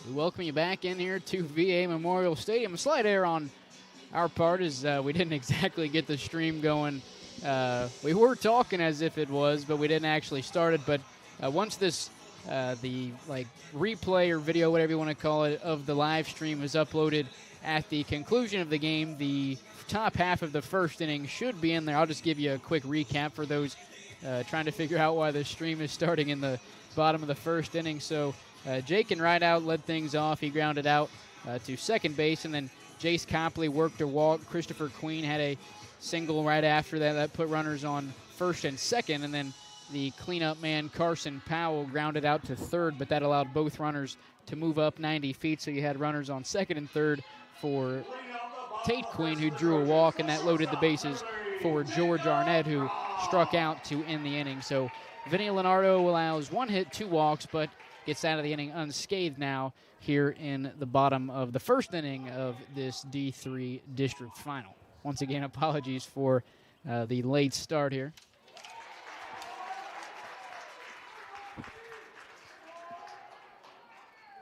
We welcome you back in here to VA Memorial Stadium. A slight error on our part is we didn't exactly get the stream going. We were talking as if it was, but we didn't actually start it. But once this, the replay or video, whatever you want to call it, of the live stream is uploaded at the conclusion of the game, the top half of the first inning should be in there. I'll just give you a quick recap for those trying to figure out why the stream is starting in the bottom of the first inning. So Jake in right out led things off. He grounded out to second base, and then Jace Copley worked a walk. Christopher Queen had a single right after that. That put runners on first and second, and then the cleanup man, Carson Powell, grounded out to third, but that allowed both runners to move up 90 feet, so you had runners on second and third for Tate Queen, who drew a walk, and that loaded the bases for George Arnett, who struck out to end the inning. So Vinny Leonardo allows 1 hit, 2 walks, but gets out of the inning unscathed now here in the bottom of the first inning of this D3 district final. Once again, apologies for the late start here.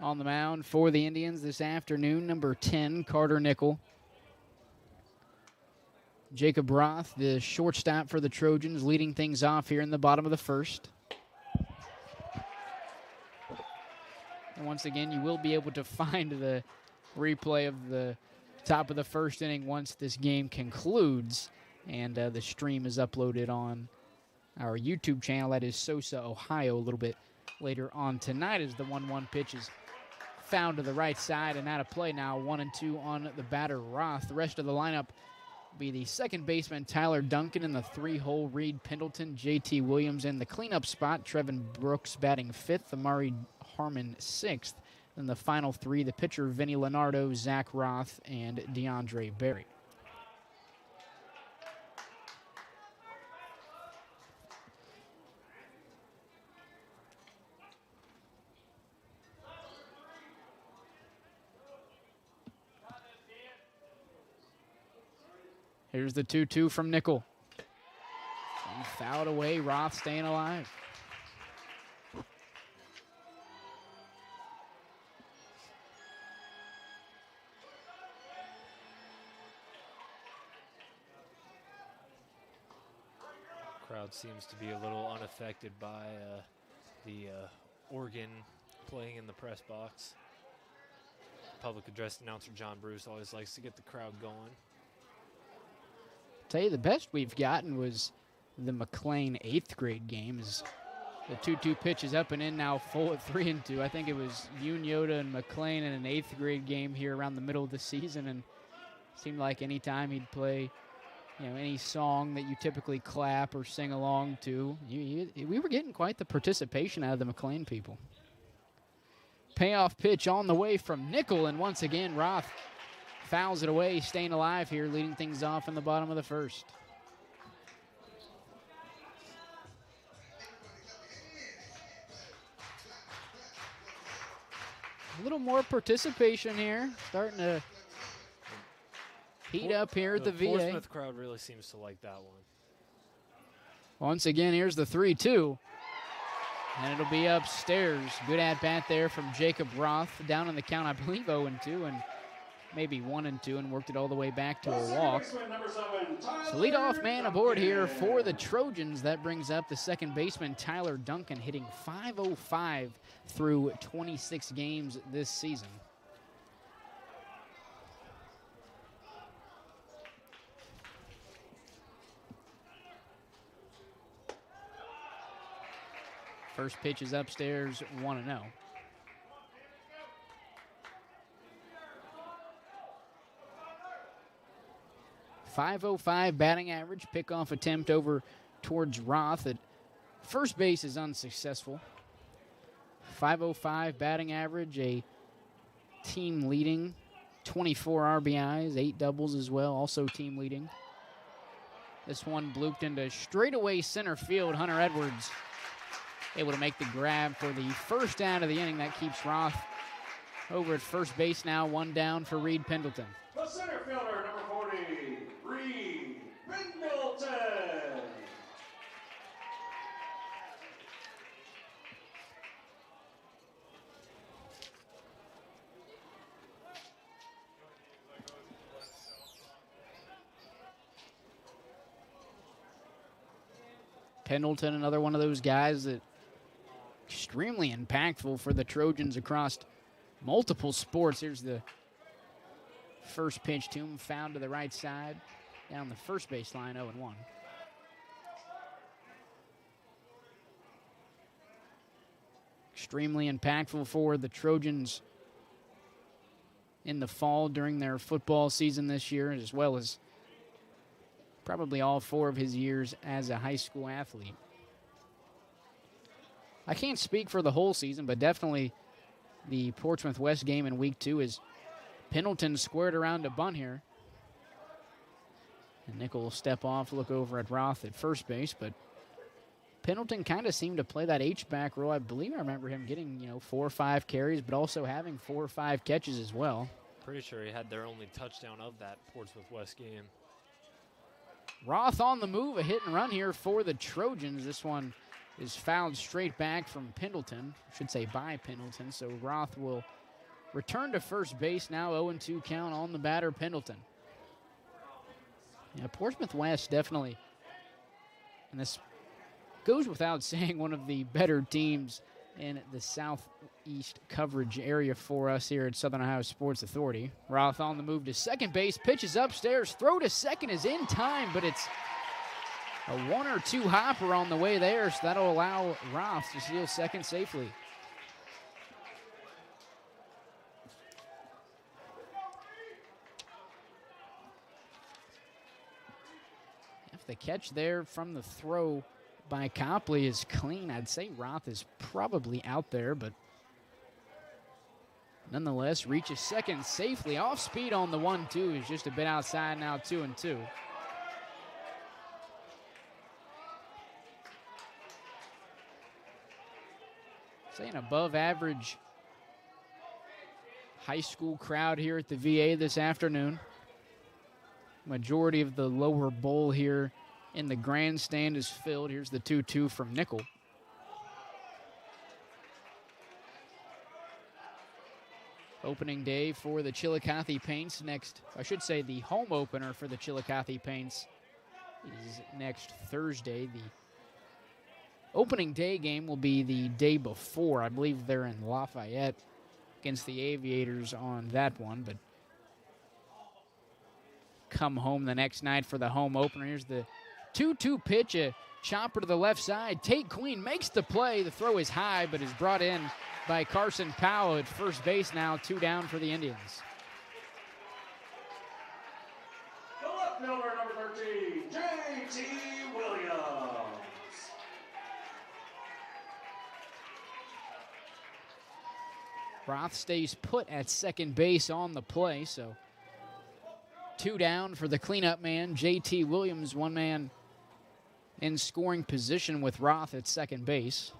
On the mound for the Indians this afternoon, number 10, Carter Nickel. Jacob Roth, the shortstop for the Trojans, leading things off here in the bottom of the first. And once again, you will be able to find the replay of the top of the first inning once this game concludes. And the stream is uploaded on our YouTube channel. That is SOSA, Ohio, a little bit later on tonight as the 1-1 pitch is found to the right side and out of play now. 1-2 on the batter, Roth. The rest of the lineup will be the second baseman, Tyler Duncan, in the 3-hole, Reed Pendleton, J.T. Williams in the cleanup spot, Trevin Brooks batting 5th, Amari Harmon 6th. Then the final 3, the pitcher, Vinny Leonardo, Zach Roth, and DeAndre Berry. Here's the 2-2 from Nickel. And fouled away, Roth staying alive. Crowd seems to be a little unaffected by the organ playing in the press box. Public address announcer John Bruce always likes to get the crowd going. Tell you, the best we've gotten was the McLean 8th grade game. Is the 2-2 pitch is up and in now, full at 3-2. I think it was Yoda and McLean in an 8th grade game here around the middle of the season, and it seemed like any time he'd play, any song that you typically clap or sing along to, we were getting quite the participation out of the McLean people. Payoff pitch on the way from Nickel, and once again, Roth fouls it away, staying alive here, leading things off in the bottom of the first. A little more participation here, starting to heat up here at the VA. Portsmouth crowd really seems to like that one. Once again, here's the 3-2. And it'll be upstairs. Good at-bat there from Jacob Roth. Down in the count, I believe 0-2, and maybe 1-2, and worked it all the way back to a walk. So leadoff man aboard here for the Trojans. That brings up the second baseman, Tyler Duncan, hitting .505 through 26 games this season. First pitch is upstairs, 1-0. .505 batting average. Pickoff attempt over towards Roth at first base is unsuccessful. .505 batting average, a team leading 24 RBIs, 8 doubles as well, also team leading. This one blooped into straightaway center field. Hunter Edwards able to make the grab for the first out of the inning. That keeps Roth over at first base now. 1 down for Reed Pendleton. The center fielder, number 40, Reed Pendleton. Pendleton, another one of those guys that extremely impactful for the Trojans across multiple sports. Here's the first pitch to him, found to the right side, down the first baseline, 0-1. Extremely impactful for the Trojans in the fall during their football season this year, as well as probably all 4 of his years as a high school athlete. I can't speak for the whole season, but definitely the Portsmouth West game in week 2 is Pendleton squared around a bunt here. And Nickel will step off, look over at Roth at first base, but Pendleton kind of seemed to play that H-back role. I believe I remember him getting, 4 or 5 carries, but also having 4 or 5 catches as well. Pretty sure he had their only touchdown of that Portsmouth West game. Roth on the move, a hit and run here for the Trojans. This one is fouled straight back from Pendleton. I should say by Pendleton. So Roth will return to first base now. 0-2 count on the batter, Pendleton. Yeah, Portsmouth West definitely, and this goes without saying, one of the better teams in the southeast coverage area for us here at Southern Ohio Sports Authority. Roth on the move to second base, pitches upstairs, throw to second is in time, but it's a 1 or 2 hopper on the way there, so that'll allow Roth to steal second safely. If the catch there from the throw by Copley is clean, I'd say Roth is probably out there, but nonetheless reaches second safely. Off speed on the 1-2 is just a bit outside now, 2-2. Say an above average high school crowd here at the VA this afternoon. Majority of the lower bowl here in the grandstand is filled. Here's the 2-2 from Nickel. Opening day for the Chillicothe Paints next, I should say the home opener for the Chillicothe Paints is next Thursday. The opening day game will be the day before. I believe they're in Lafayette against the Aviators on that one, but come home the next night for the home opener. Here's the 2-2 pitch, a chopper to the left side. Tate Queen makes the play. The throw is high, but is brought in by Carson Powell at first base now. 2 down for the Indians. The left fielder, number 13, J.T. Williams. Roth stays put at second base on the play, so 2 down for the cleanup man, J.T. Williams, one man in scoring position with Roth at second base.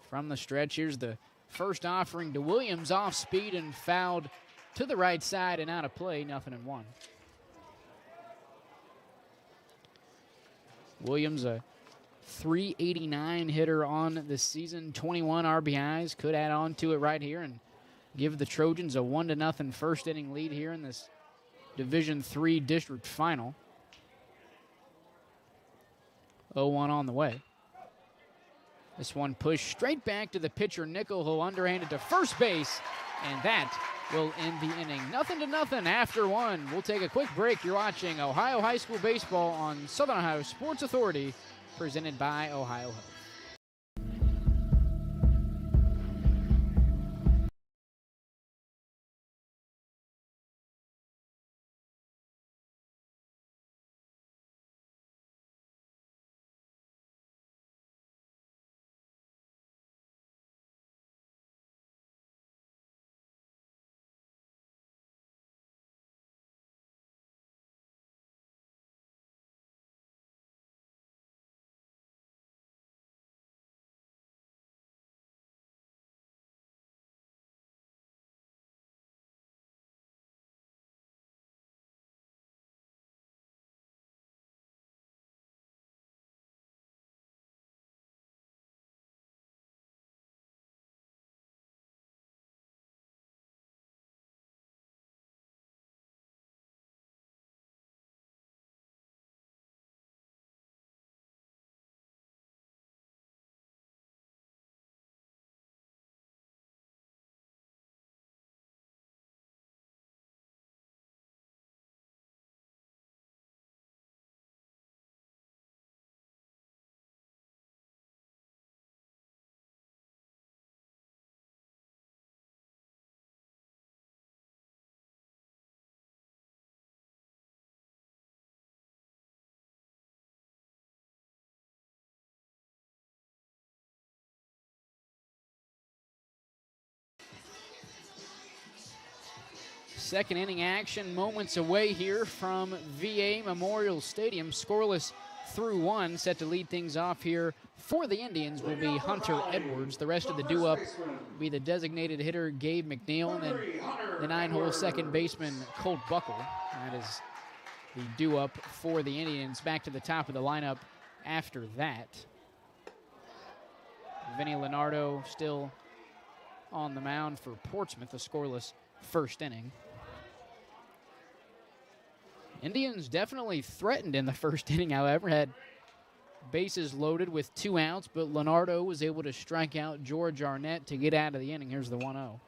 From the stretch, here's the first offering to Williams, off speed and fouled to the right side and out of play, 0-1. Williams, a .389 hitter on the season, 21 RBIs, could add on to it right here and give the Trojans a 1-0 first inning lead here in this Division III district final. 0-1 on the way. This one pushed straight back to the pitcher, Nickel, who underhanded to first base, and that will end the inning. 0-0 after 1. We'll take a quick break. You're watching Ohio High School Baseball on Southern Ohio Sports Authority, presented by OhioHealth. Second inning action moments away here from VA Memorial Stadium. Scoreless through one. Set to lead things off here for the Indians will be Hunter Edwards. The rest of the due-up will be the designated hitter Gabe McNeil, and then the 9-hole second baseman Colt Buckle. That is the due-up for the Indians. Back to the top of the lineup after that. Vinny Leonardo still on the mound for Portsmouth, a scoreless first inning. Indians definitely threatened in the first inning, however, had bases loaded with 2 outs, but Leonardo was able to strike out George Arnett to get out of the inning. Here's the 1-0.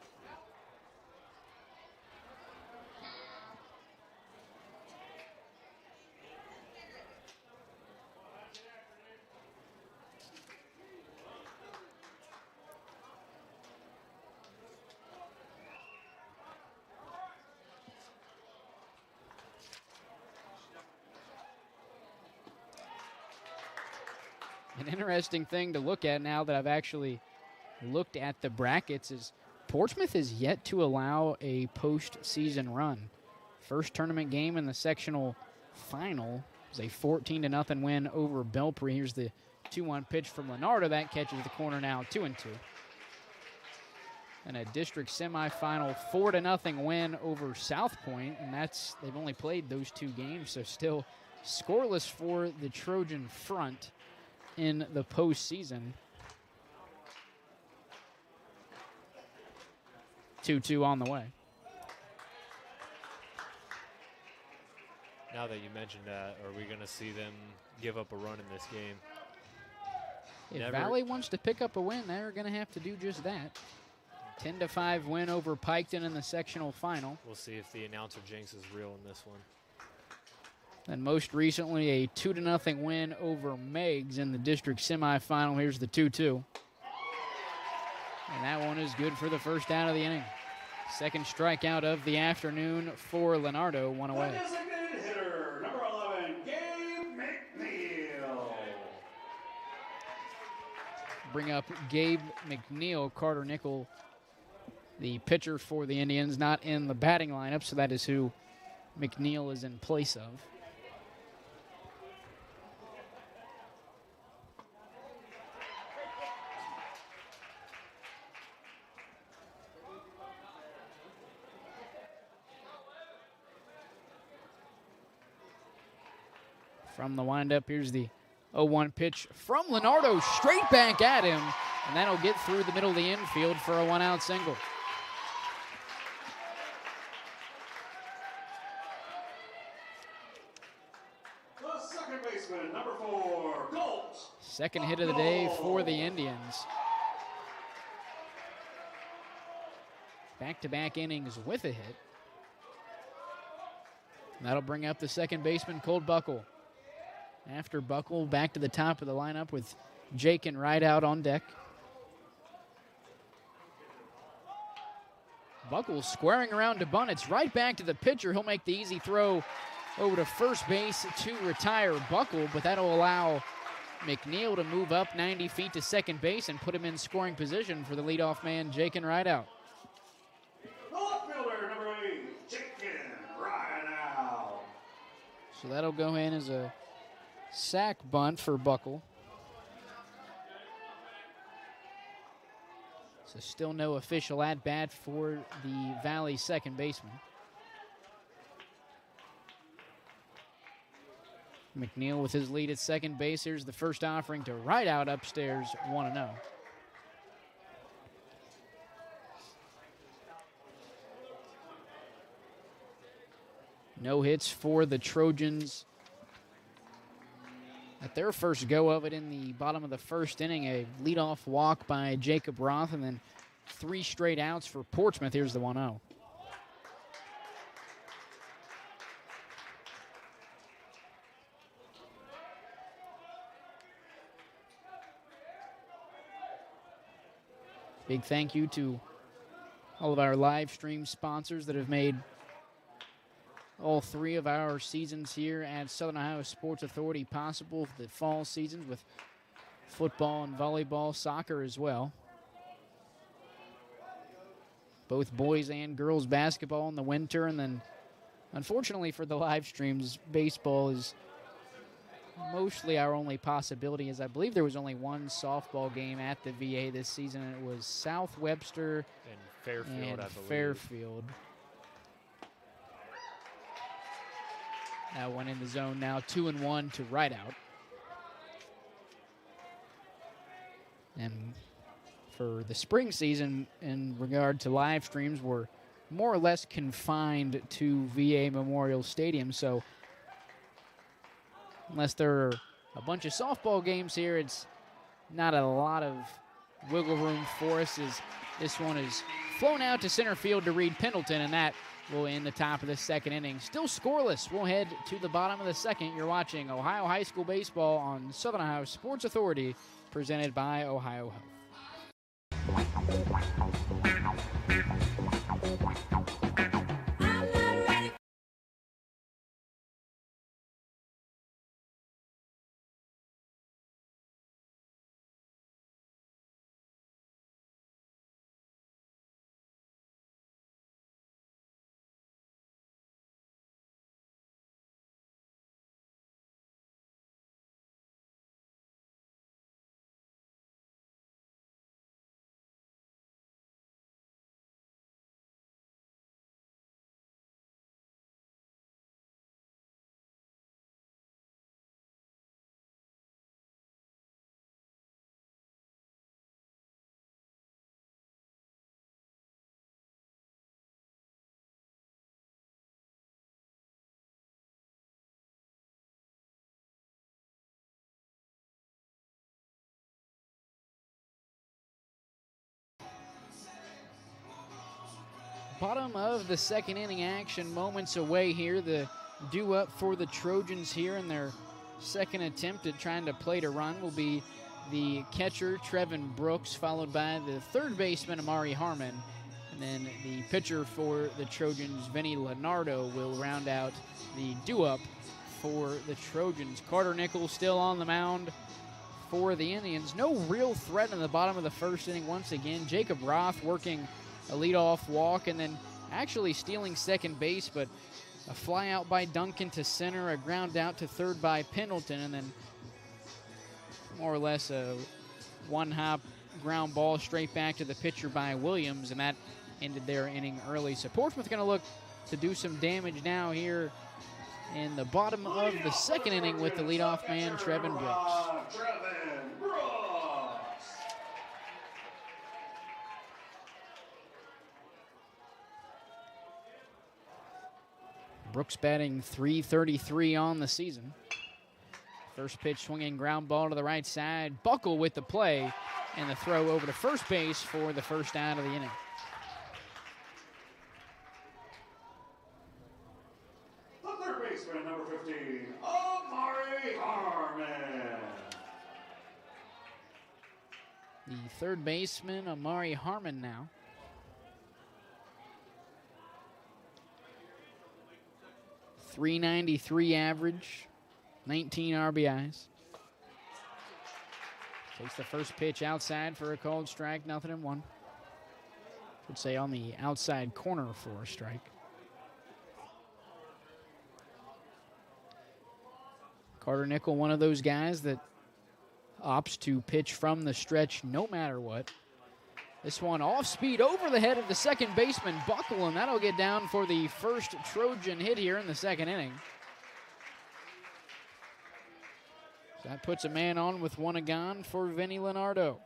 An interesting thing to look at now that I've actually looked at the brackets is Portsmouth is yet to allow a postseason run. First tournament game in the sectional final was a 14-0 win over Belpre. Here's the 2-1 pitch from Leonardo. That catches the corner now, 2-2. And a district semifinal 4-0 win over South Point, and they've only played those 2 games, so still scoreless for the Trojan front in the postseason. 2-2 on the way. Now that you mentioned that, are we going to see them give up a run in this game? If Valley wants to pick up a win, they're going to have to do just that. 10-5 win over Piketon in the sectional final. We'll see if the announcer jinx is real in this one. And most recently, a 2-0 win over Meigs in the district semifinal. Here's the 2-2. And that one is good for the first out of the inning. Second strikeout of the afternoon for Leonardo, 1 away. The designated hitter, number 11, Gabe McNeil. Bring up Gabe McNeil. Carter Nickel, the pitcher for the Indians, not in the batting lineup, so that is who McNeil is in place of. From the windup, here's the 0-1 pitch from Leonardo, straight back at him, and that'll get through the middle of the infield for a 1-out single. The second baseman, number 4, Colt. Second hit of the day for the Indians. Back-to-back innings with a hit. And that'll bring up the second baseman, Colt Buckle. After Buckle, back to the top of the lineup with Jake and Rideout on deck. Buckle squaring around to bunt. It's right back to the pitcher. He'll make the easy throw over to first base to retire Buckle, but that'll allow McNeil to move up 90 feet to second base and put him in scoring position for the leadoff man, Jake and Rideout. The left fielder, number 8, Jakin Rideout. So that'll go in as a sack bunt for Buckle. So still no official at-bat for the Valley second baseman. McNeil with his lead at second base. Here's the first offering to Rideout upstairs, 1-0. No hits for the Trojans at their first go of it in the bottom of the first inning. A leadoff walk by Jacob Roth, and then 3 straight outs for Portsmouth. Here's the 1-0. Big thank you to all of our live stream sponsors that have made all 3 of our seasons here at Southern Ohio Sports Authority possible, for the fall seasons with football and volleyball, soccer as well. both boys and girls basketball in the winter. And then, unfortunately for the live streams, baseball is mostly our only possibility, as I believe there was only one softball game at the VA this season, and it was South Webster and Fairfield, I believe. Fairfield. That one in the zone now, 2-1 to right out. And for the spring season, in regard to live streams, we're more or less confined to VA Memorial Stadium. So unless there are a bunch of softball games here, it's not a lot of wiggle room for us, as this one is flown out to center field to Reed Pendleton, and that will end the top of the second inning. Still scoreless. We'll head to the bottom of the second. You're watching Ohio High School Baseball on Southern Ohio Sports Authority, presented by OhioHealth. Bottom of the second inning action, moments away here. The due up for the Trojans here in their second attempt at trying to plate a run will be the catcher, Trevin Brooks, followed by the third baseman, Amari Harmon. And then the pitcher for the Trojans, Vinny Leonardo, will round out the due up for the Trojans. Carter Nichols still on the mound for the Indians. No real threat in the bottom of the first inning once again. Jacob Roth working a leadoff walk and then actually stealing second base, but a fly out by Duncan to center, a ground out to third by Pendleton, and then more or less a one-hop ground ball straight back to the pitcher by Williams, and that ended their inning early. So Portsmouth going to look to do some damage now here in the bottom of the second inning with the leadoff man, Trevin Brooks. Brooks batting .333 on the season. First pitch swinging ground ball to the right side. Buckle with the play and the throw over to first base for the first out of the inning. The third baseman, number 15, Amari Harmon. The third baseman, Amari Harmon now. .393 average, 19 RBIs. Takes the first pitch outside for a called strike, 0-1. Should say on the outside corner for a strike. Carter Nickel, one of those guys that opts to pitch from the stretch no matter what. This one off speed over the head of the second baseman, Buckle, and that'll get down for the first Trojan hit here in the second inning. So that puts a man on with one gone for Vinny Leonardo.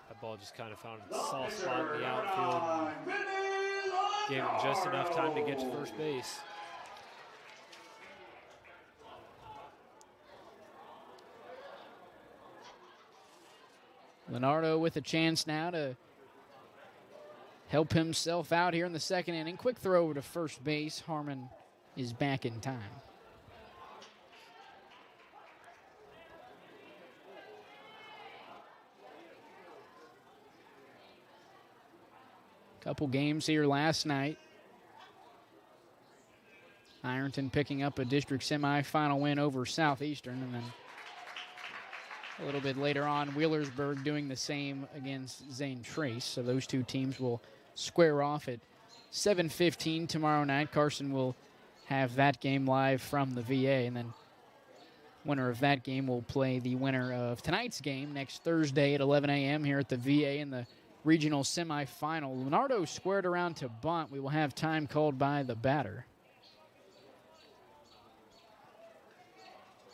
That ball just kind of found its soft spot in the outfield and gave him just enough time to get to first base. Leonardo with a chance now to help himself out here in the second inning. Quick throw over to first base. Harmon is back in time. Couple games here last night. Ironton picking up a district semifinal win over Southeastern, and then A little bit later on, Wheelersburg doing the same against Zane Trace. So those two teams will square off at 7:15 tomorrow night. Carson will have that game live from the VA, and then winner of that game will play the winner of tonight's game next Thursday at 11 a.m. here at the VA in the regional semifinal. Leonardo squared around to bunt. We will have time called by the batter.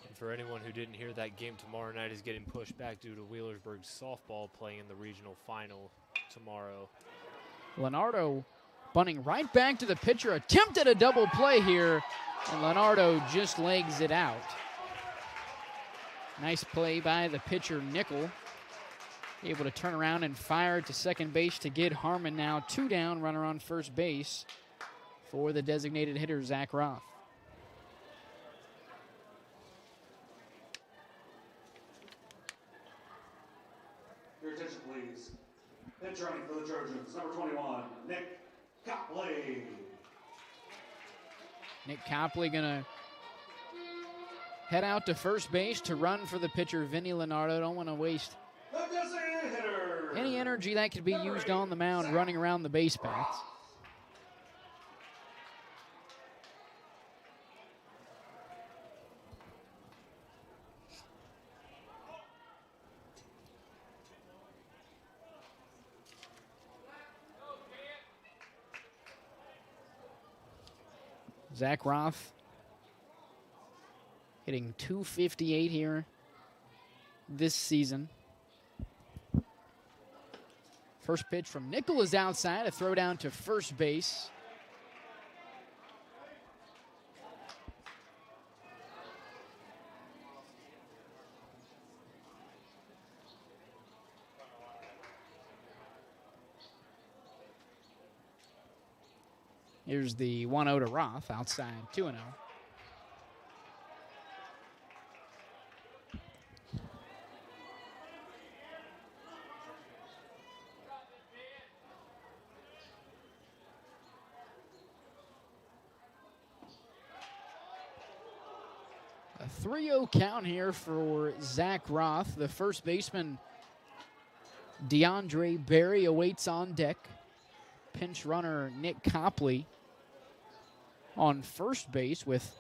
And for anyone who didn't hear, that game tomorrow night is getting pushed back due to Wheelersburg softball playing in the regional final tomorrow. Leonardo bunting right back to the pitcher, attempted a double play here, and Leonardo just legs it out. Nice play by the pitcher, Nickel. Able to turn around and fire to second base to get Harmon now 2 down, runner on first base for the designated hitter, Zach Roth. Your attention, please. Pitch running for the Trojans, number 21, Nick Copley. Nick Copley gonna head out to first base to run for the pitcher, Vinny Leonardo. Don't want to waste The designated hitter. any energy that could be used on the mound running around the base paths. Zach Roth hitting .258 here this season. First pitch from Nickel is outside, a throw down to first base. Here's the 1-0 to Roth, outside 2-0. A 3-0 count here for Zach Roth. The first baseman, DeAndre Berry, awaits on deck. Pinch runner Nick Copley on first base with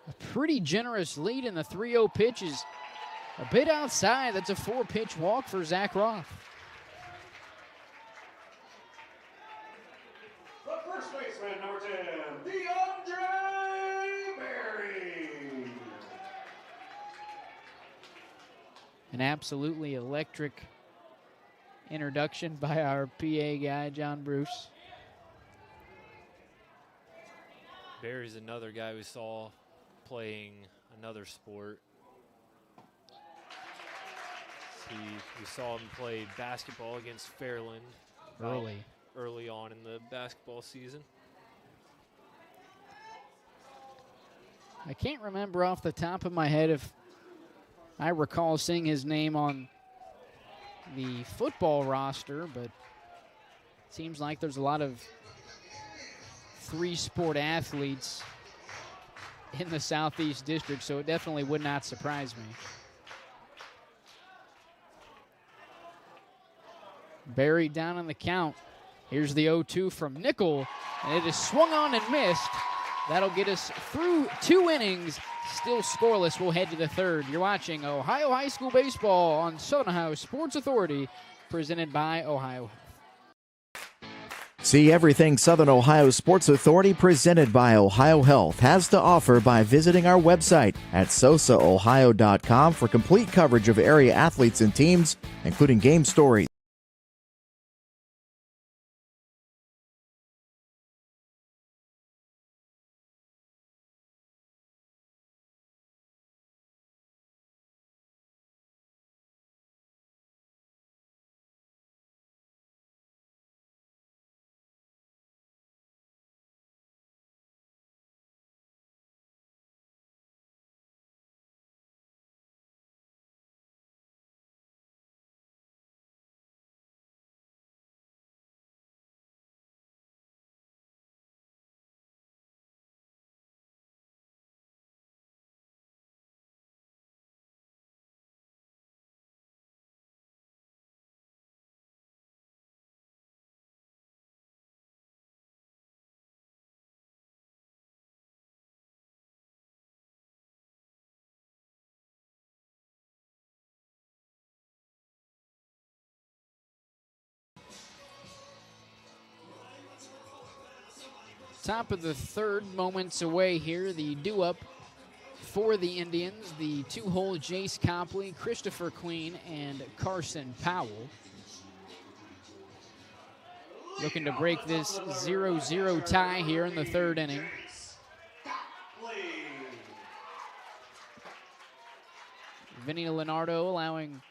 a pretty generous lead, in the 3-0 pitch is a bit outside. That's a 4-pitch walk for Zach Roth. The first baseman, number 10, DeAndre Berry. An absolutely electric introduction by our PA guy, John Bruce. Barry's another guy we saw playing another sport. We saw him play basketball against Fairland early on in the basketball season. I can't remember off the top of my head if I recall seeing his name on the football roster, but it seems like there's a lot of 3-sport athletes in the Southeast District, so it definitely would not surprise me. Barry down on the count. Here's the 0-2 from Nickel, and it is swung on and missed. That'll get us through 2 innings. Still scoreless. We'll head to the third. You're watching Ohio High School Baseball on Southern Ohio Sports Authority, presented by OhioHealth. See everything Southern Ohio Sports Authority presented by OhioHealth has to offer by visiting our website at sosaohio.com for complete coverage of area athletes and teams, including game stories. Top of the third, moments away here. The due-up for the Indians, the two-hole Jace Copley, Christopher Queen, and Carson Powell. Looking to break this 0-0 tie here in the third inning. Vinny Leonardo allowing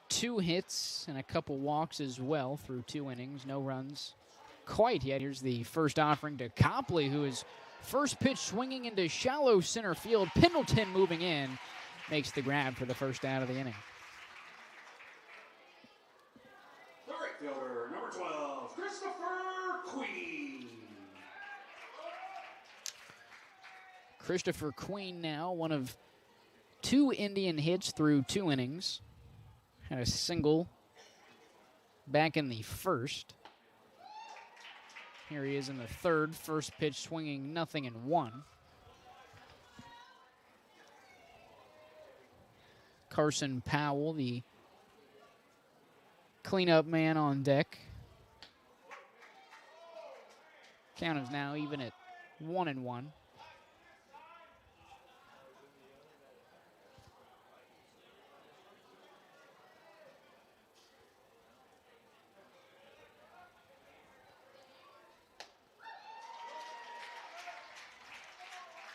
2 hits and a couple walks as well through 2 innings. No runs quite yet. Here's the first offering to Copley, who is first pitch swinging into shallow center field. Pendleton moving in, makes the grab for the first out of the inning. The right fielder, number 12, Christopher Queen. Christopher Queen now, one of 2 Indian hits through 2 innings. Had a single back in the first. Here he is in the third. First pitch swinging, 0-1. Carson Powell, the cleanup man on deck. Count is now even at 1-1.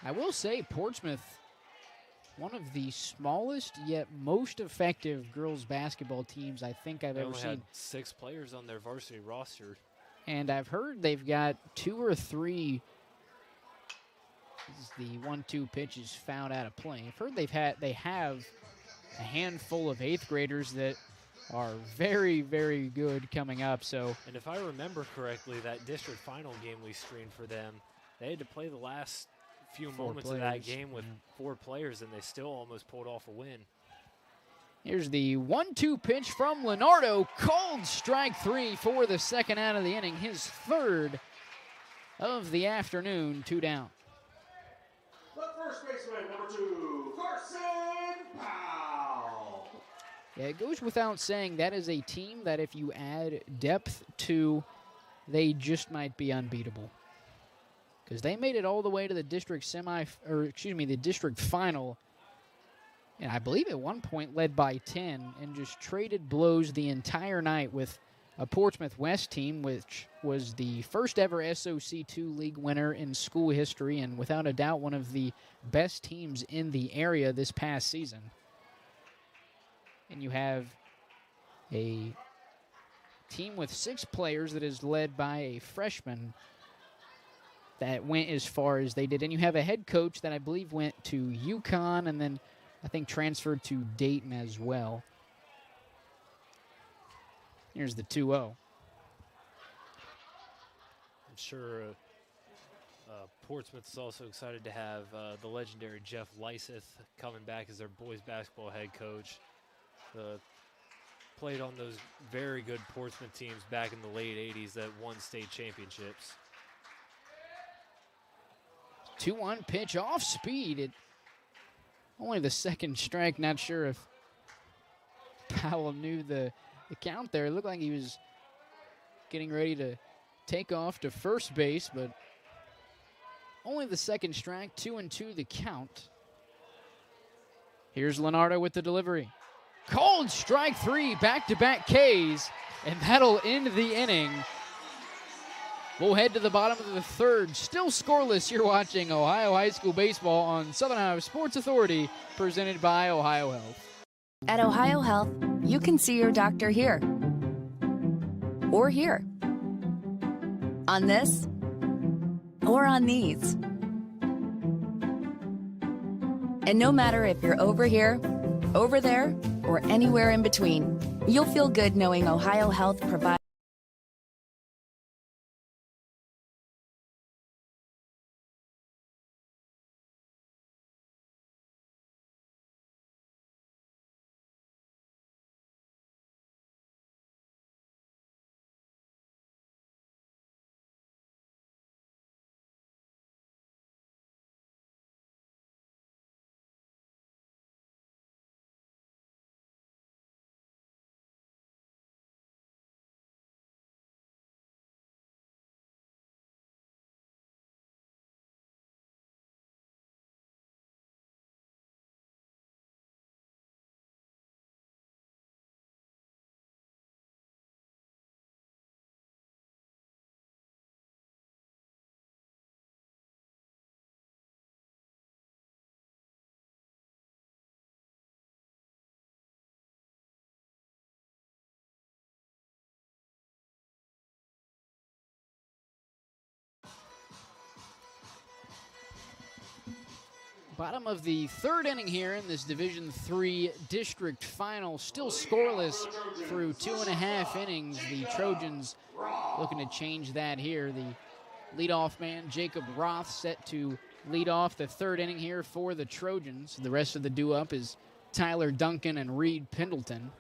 I will say Portsmouth, one of the smallest yet most effective girls basketball teams I think I've ever seen. Had 6 players on their varsity roster. And I've heard they've got 2 or 3. This is the 1-2 pitch is fouled out of play. I've heard they have a handful of 8th graders that are very, very good coming up. So, and if I remember correctly, that district final game we streamed for them, they had to play the last few moments of that game with 4 players, and they still almost pulled off a win. Here's the 1-2 pitch from Leonardo. Called strike 3 for the second out of the inning. His third of the afternoon. 2 down. The first baseman, number 2, Carson Powell. Yeah, it goes without saying that is a team that if you add depth to, they just might be unbeatable. Because they made it all the way to the district the district final, and I believe at one point led by 10 and just traded blows the entire night with a Portsmouth West team, which was the first ever SOC2 league winner in school history and without a doubt one of the best teams in the area this past season. And you have a team with 6 players that is led by a freshman that went as far as they did. And you have a head coach that I believe went to UConn and then I think transferred to Dayton as well. Here's the 2-0. I'm sure Portsmouth is also excited to have the legendary Jeff Lyseth coming back as their boys basketball head coach. Played on those very good Portsmouth teams back in the late 80s that won state championships. 2-1 pitch off speed. Only the second strike. Not sure if Powell knew the count there. It looked like he was getting ready to take off to first base, but only the second strike. 2-2 the count. Here's Leonardo with the delivery. Called strike 3, back-to-back Ks, and that'll end the inning. We'll head to the bottom of the third. Still scoreless. You're watching Ohio High School Baseball on Southern Ohio Sports Authority, presented by OhioHealth. At OhioHealth, you can see your doctor here or here, on this or on these. And no matter if you're over here, over there, or anywhere in between, you'll feel good knowing OhioHealth provides Bottom of the third inning here in this Division III district final. Still scoreless through 2.5 innings. The Trojans looking to change that here. The leadoff man, Jacob Roth, set to lead off the third inning here for the Trojans. The rest of the due-up is Tyler Duncan and Reed Pendleton.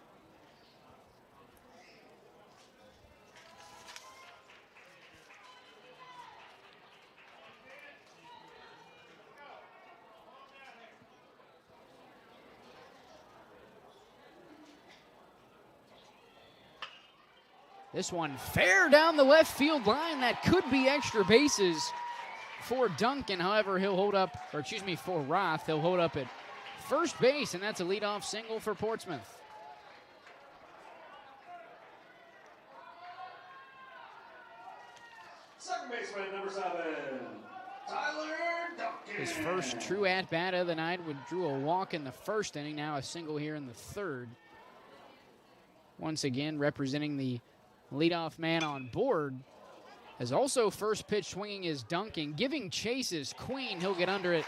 This one fair down the left field line. That could be extra bases for Duncan. However, he'll hold up, or excuse me, for Roth. He'll hold up at first base, and that's a leadoff single for Portsmouth. Second baseman, number 7, Tyler Duncan. His first true at-bat of the night drew a walk in the first inning. Now a single here in the third. Once again, representing the leadoff man on board, as also first pitch swinging is Duncan. Giving chase is Queen. He'll get under it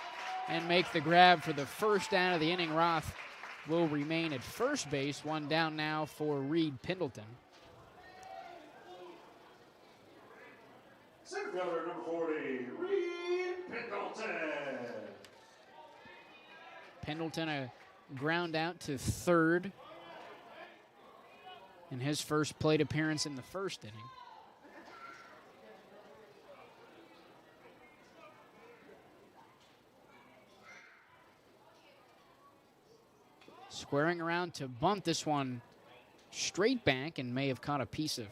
and make the grab for the first out of the inning. Roth will remain at first base. One down now for Reed Pendleton. Center fielder, number 40, Reed Pendleton. Pendleton a ground out to third in his first plate appearance in the first inning. Squaring around to bunt this one straight back, and may have caught a piece of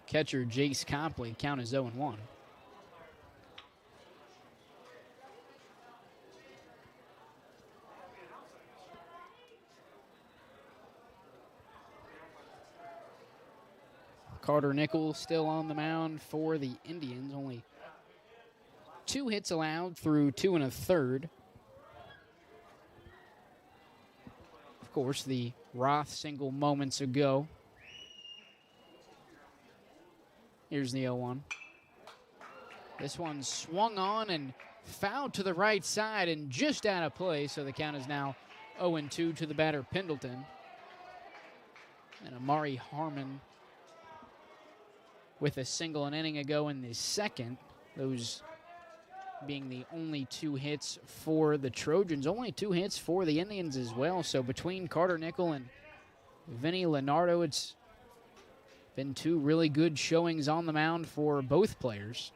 catcher Jace Copley. Count is 0-1. Carter Nickel still on the mound for the Indians. Only 2 hits allowed through 2 1/3. Of course, the Roth single moments ago. Here's the 0-1. This one swung on and fouled to the right side and just out of play, so the count is now 0-2 to the batter Pendleton. And Amari Harmon with a single an inning ago in the second. Those being the only 2 hits for the Trojans. Only 2 hits for the Indians as well. So between Carter Nickel and Vinny Leonardo, it's been 2 really good showings on the mound for both players.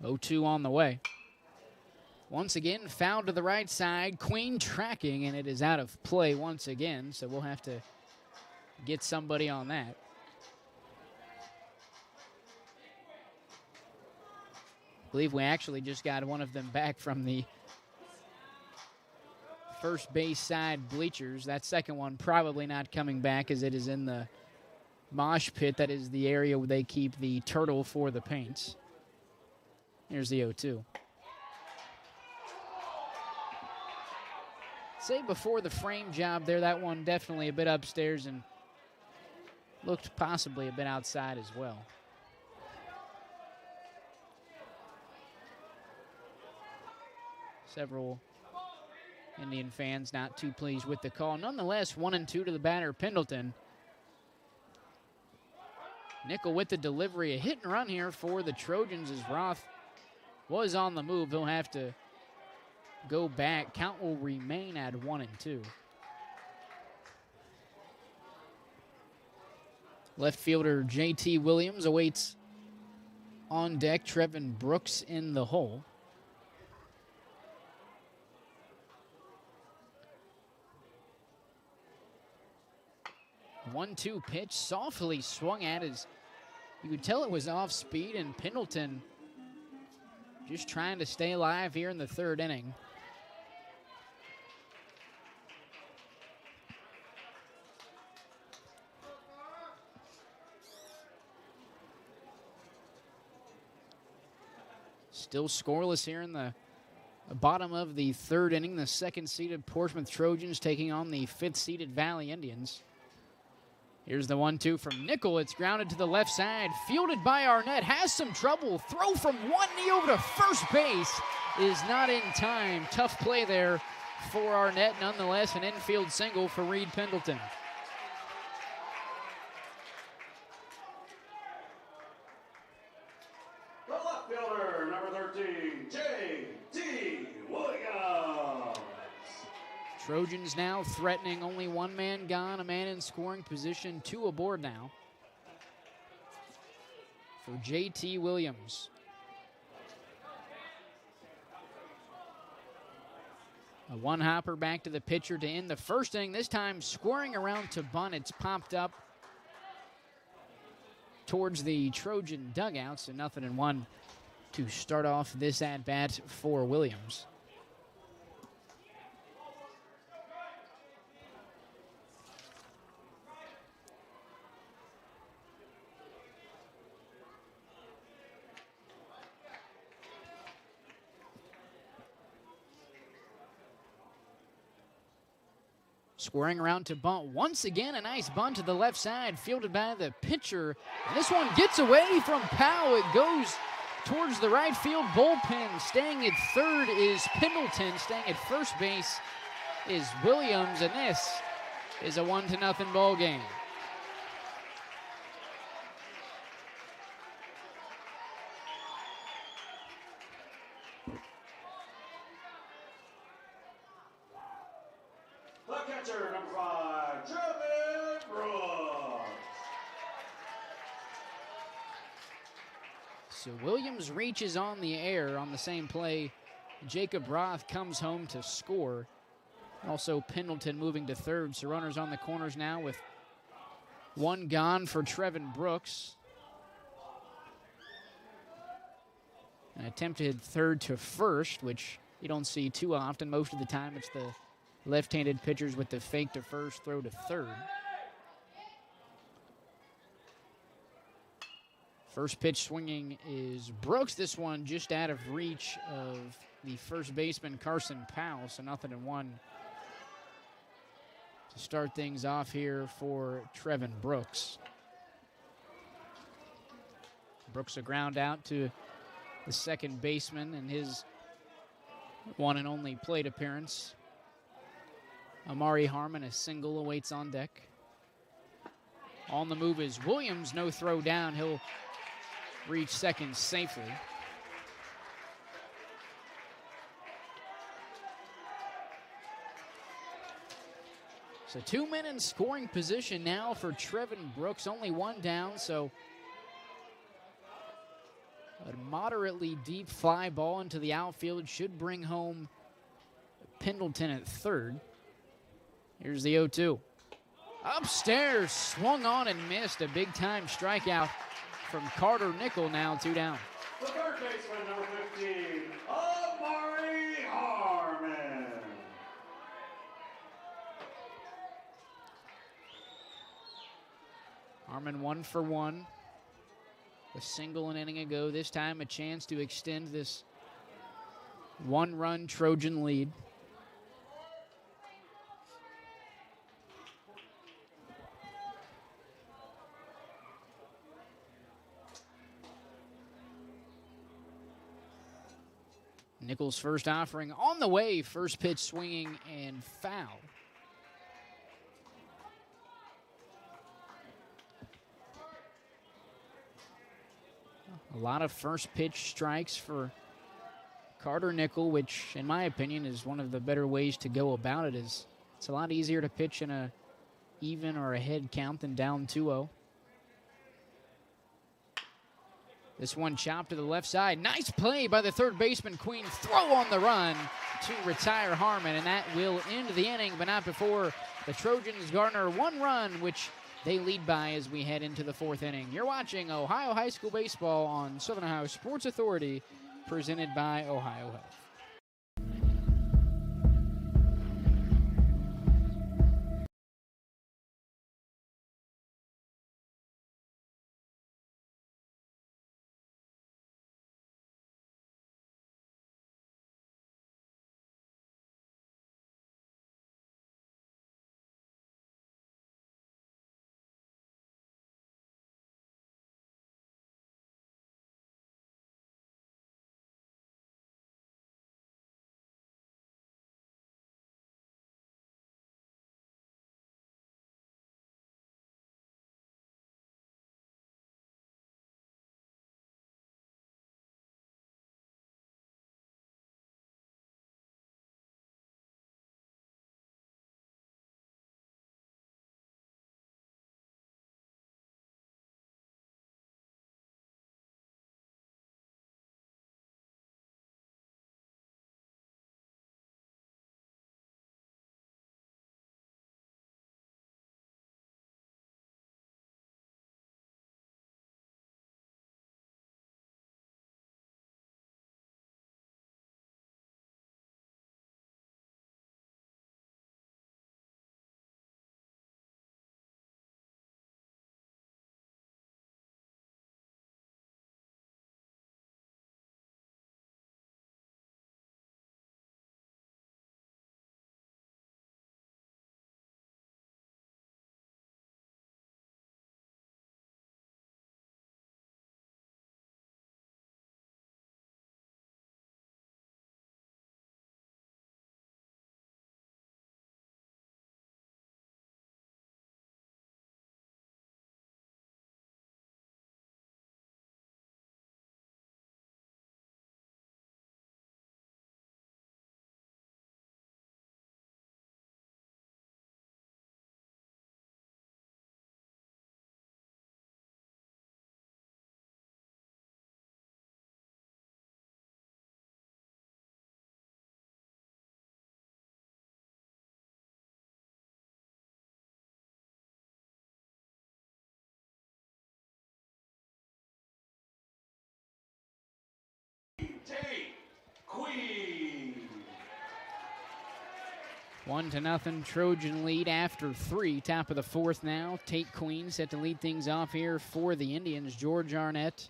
Oh-2 on the way. Once again, fouled to the right side. Queen tracking, and it is out of play once again, so we'll have to get somebody on that. I believe we actually just got one of them back from the first base side bleachers. That second one probably not coming back, as it is in the mosh pit. That is the area where they keep the turtle for the paints. Here's the 0-2. Say before the frame job there, that one definitely a bit upstairs and looked possibly a bit outside as well. Several Indian fans not too pleased with the call. Nonetheless, 1-2 to the batter, Pendleton. Nickel with the delivery. A hit and run here for the Trojans as Roth was on the move. He'll have to go back. Count will remain at 1-2. Left fielder J.T. Williams awaits on deck. Trevin Brooks in the hole. 1-2 pitch, softly swung at as you could tell it was off speed, and Pendleton just trying to stay alive here in the third inning. Still scoreless here in the bottom of the third inning. The second-seeded Portsmouth Trojans taking on the fifth-seeded Valley Indians. Here's the 1-2 from Nickel. It's grounded to the left side. Fielded by Arnett. Has some trouble. Throw from one knee over to first base is not in time. Tough play there for Arnett. Nonetheless, an infield single for Reed Pendleton. The left fielder, number 13, J.D. Williams. Trojans now threatening, only one man gone, a man in scoring position, 2 aboard now for J.T. Williams. A one-hopper back to the pitcher to end the first inning. This time squaring around to bunt. It's popped up towards the Trojan dugout, so 0-1 to start off this at-bat for Williams. Squaring around to bunt once again. A nice bunt to the left side, fielded by the pitcher. And this one gets away from Powell. It goes towards the right field bullpen. Staying at third is Pendleton. Staying at first base is Williams. And this is a 1-0 ball game. The catcher, number 5, Trevin Brooks. So Williams reaches on the air on the same play. Jacob Roth comes home to score. Also Pendleton moving to third. So runners on the corners now with one gone for Trevin Brooks. An attempted third to first, which you don't see too often. Most of the time it's the left-handed pitchers with the fake to first, throw to third. First pitch swinging is Brooks. This one just out of reach of the first baseman, Carson Powell. So 0-1 to start things off here for Trevin Brooks. Brooks a ground out to the second baseman in his one and only plate appearance. Amari Harmon, a single, awaits on deck. On the move is Williams, no throw down. He'll reach second safely. So 2 men in scoring position now for Trevin Brooks. Only one down, so a moderately deep fly ball into the outfield should bring home Pendleton at third. Here's the 0-2. Upstairs, swung on and missed. A big-time strikeout from Carter Nickel, now 2 down. The third baseman, number 15, Amari Harmon. Harmon 1 for 1. A single an inning ago. This time a chance to extend this one-run Trojan lead. Nichols' first offering on the way. First pitch swinging and foul. A lot of first pitch strikes for Carter Nickel, which in my opinion is one of the better ways to go about it. It's a lot easier to pitch in a even or a head count than down 2-0. This one chopped to the left side. Nice play by the third baseman, Queen. Throw on the run to retire Harmon, and that will end the inning, but not before the Trojans garner one run, which they lead by as we head into the fourth inning. You're watching Ohio High School Baseball on Southern Ohio Sports Authority, presented by OhioHealth. 1-0 Trojan lead after 3. Top of the 4th now. Tate Queen set to lead things off here for the Indians. George Arnett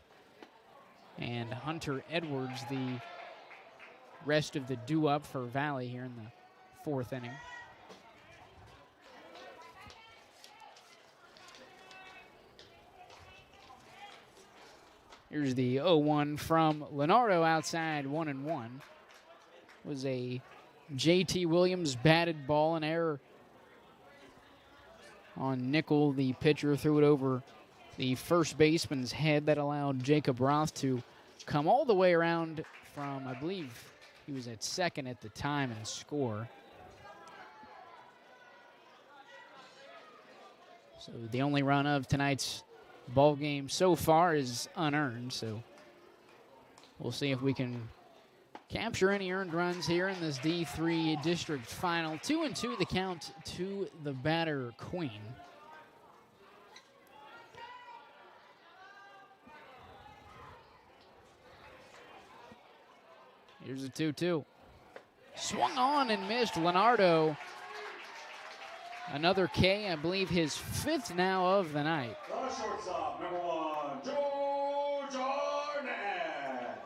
and Hunter Edwards, the rest of the due-up for Valley here in the 4th inning. Here's the 0-1 from Leonardo outside, 1-1. Was a J.T. Williams batted ball, an error on Nickel. The pitcher threw it over the first baseman's head. That allowed Jacob Roth to come all the way around from, I believe he was at second at the time, and score. So the only run of tonight's ball game so far is unearned, so we'll see if we can capture any earned runs here in this D3 district final. 2-2 the count to the batter, Queen. Here's a 2-2. Swung on and missed. Leonardo, another K, I believe his 5th now of the night. The shortstop, number 1, George Arnett.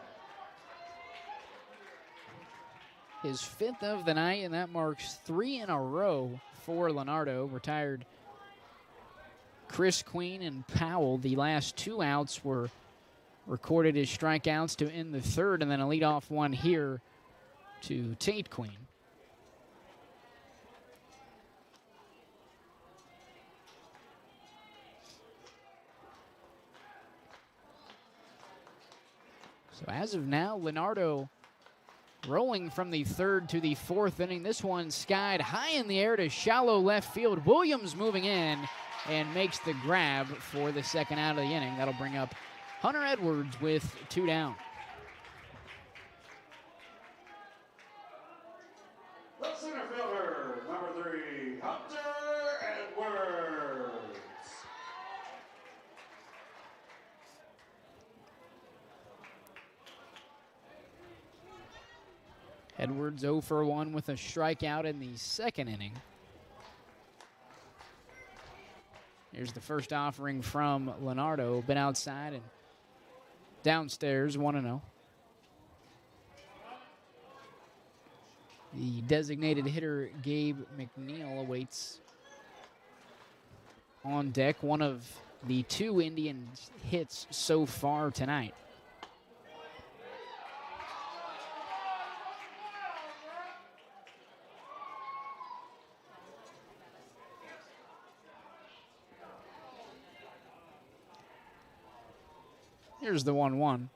His 5th of the night, and that marks 3 in a row for Leonardo. Retired Chris Queen and Powell. The last 2 outs were recorded as strikeouts to end the 3rd, and then a leadoff one here to Tate Queen. So as of now, Leonardo rolling from the 3rd to the 4th inning. This one skied high in the air to shallow left field. Williams moving in and makes the grab for the 2nd out of the inning. That'll bring up Hunter Edwards with 2 down. The center fielder, number 3, Hunter Edwards. Edwards 0 for 1 with a strikeout in the 2nd inning. Here's the first offering from Leonardo. Been outside and downstairs, 1-0. The designated hitter, Gabe McNeil, awaits on deck. One of the 2 Indians hits so far tonight. Here's the 1-1.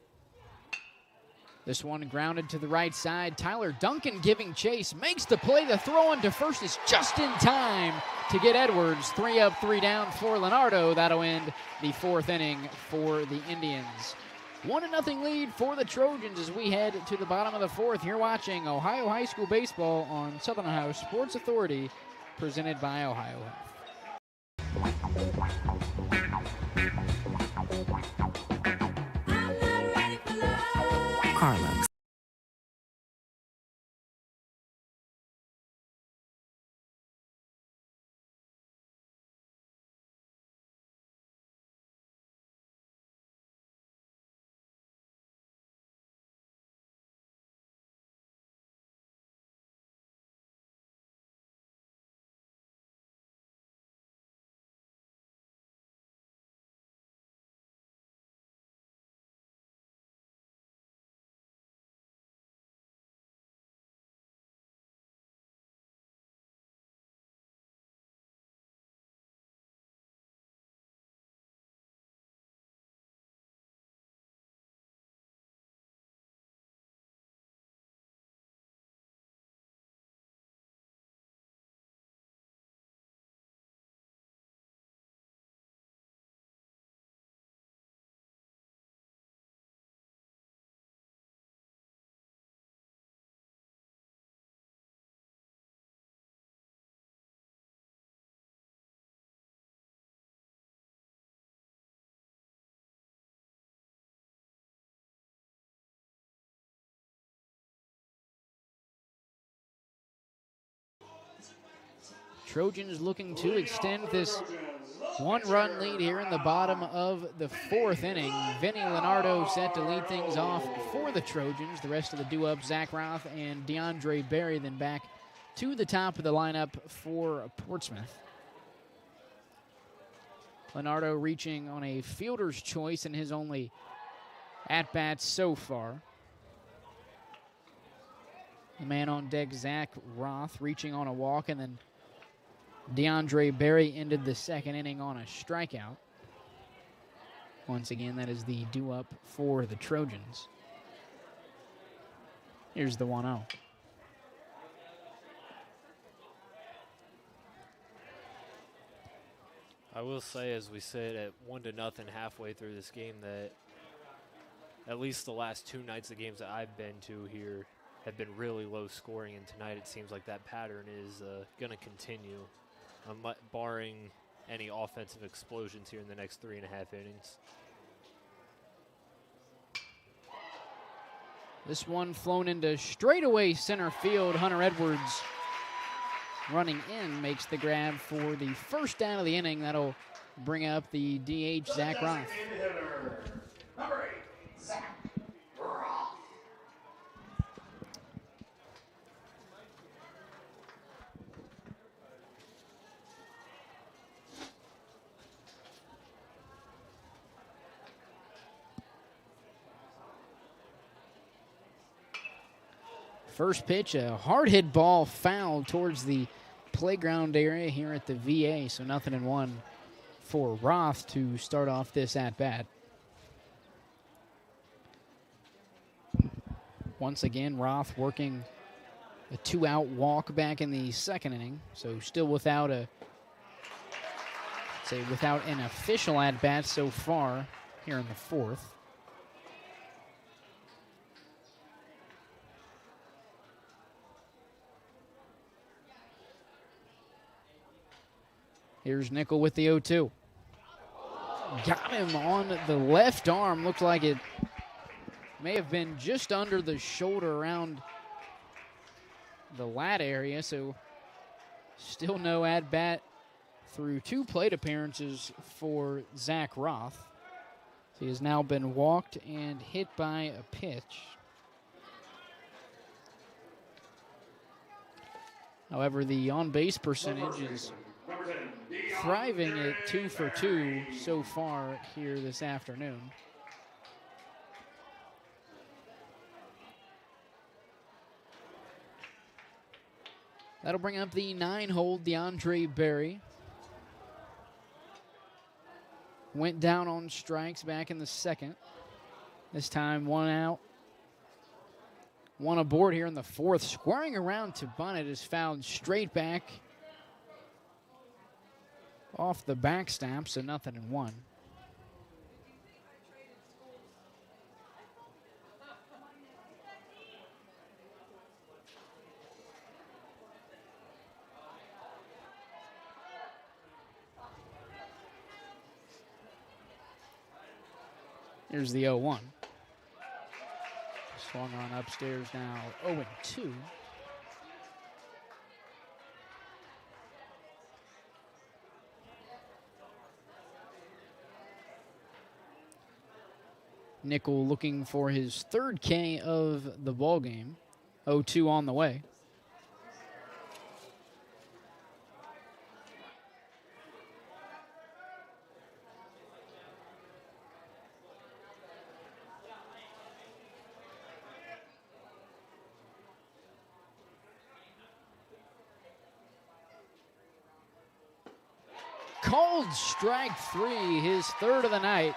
This one grounded to the right side. Tyler Duncan giving chase, makes the play. The throw into first is just in time to get Edwards. 3 up, 3 down for Leonardo. That'll end the 4th inning for the Indians. 1-0 lead for the Trojans as we head to the bottom of the 4th. You're watching Ohio High School Baseball on Southern Ohio Sports Authority, presented by OhioHealth. Carlos. Trojans looking to extend this one-run lead here in the bottom of the fourth inning. Vinny Leonardo set to lead things off for the Trojans. The rest of the due-up, Zach Roth and DeAndre Berry, then back to the top of the lineup for Portsmouth. Leonardo reaching on a fielder's choice in his only at-bats so far. The man on deck, Zach Roth, reaching on a walk, and then DeAndre Berry ended the second inning on a strikeout. Once again, that is the due-up for the Trojans. Here's the 1-0. I will say, as we sit at 1-0 halfway through this game, that at least the last two nights of games that I've been to here have been really low scoring, and tonight it seems like that pattern is going to continue, barring any offensive explosions here in the next 3.5 innings. This one flown into straightaway center field. Hunter Edwards running in makes the grab for the first down of the inning. That'll bring up the DH, Zach Roth. Number 8, Zach Roth. First pitch, a hard hit ball foul towards the playground area here at the VA, so 0-1 for Roth to start off this at-bat. Once again, Roth working a 2-out walk back in the second inning, so still without an official at-bat so far here in the fourth. Here's Nickel with the 0-2. Got him on the left arm. Looked like it may have been just under the shoulder around the lat area, so still no at-bat through 2 plate appearances for Zach Roth. He has now been walked and hit by a pitch. However, the on-base percentage is thriving at 2 for 2 so far here this afternoon. That'll bring up the 9-hole DeAndre Berry. Went down on strikes back in the second. This time 1 out. 1 aboard here in the fourth. Squaring around to bunt, it is fouled straight back off the backstop, so 0-1. Here's the 0-1. Swung on upstairs now, 0-2. Nickel looking for his 3rd K of the ball game. 0-2 on the way. Called strike 3, his 3rd of the night.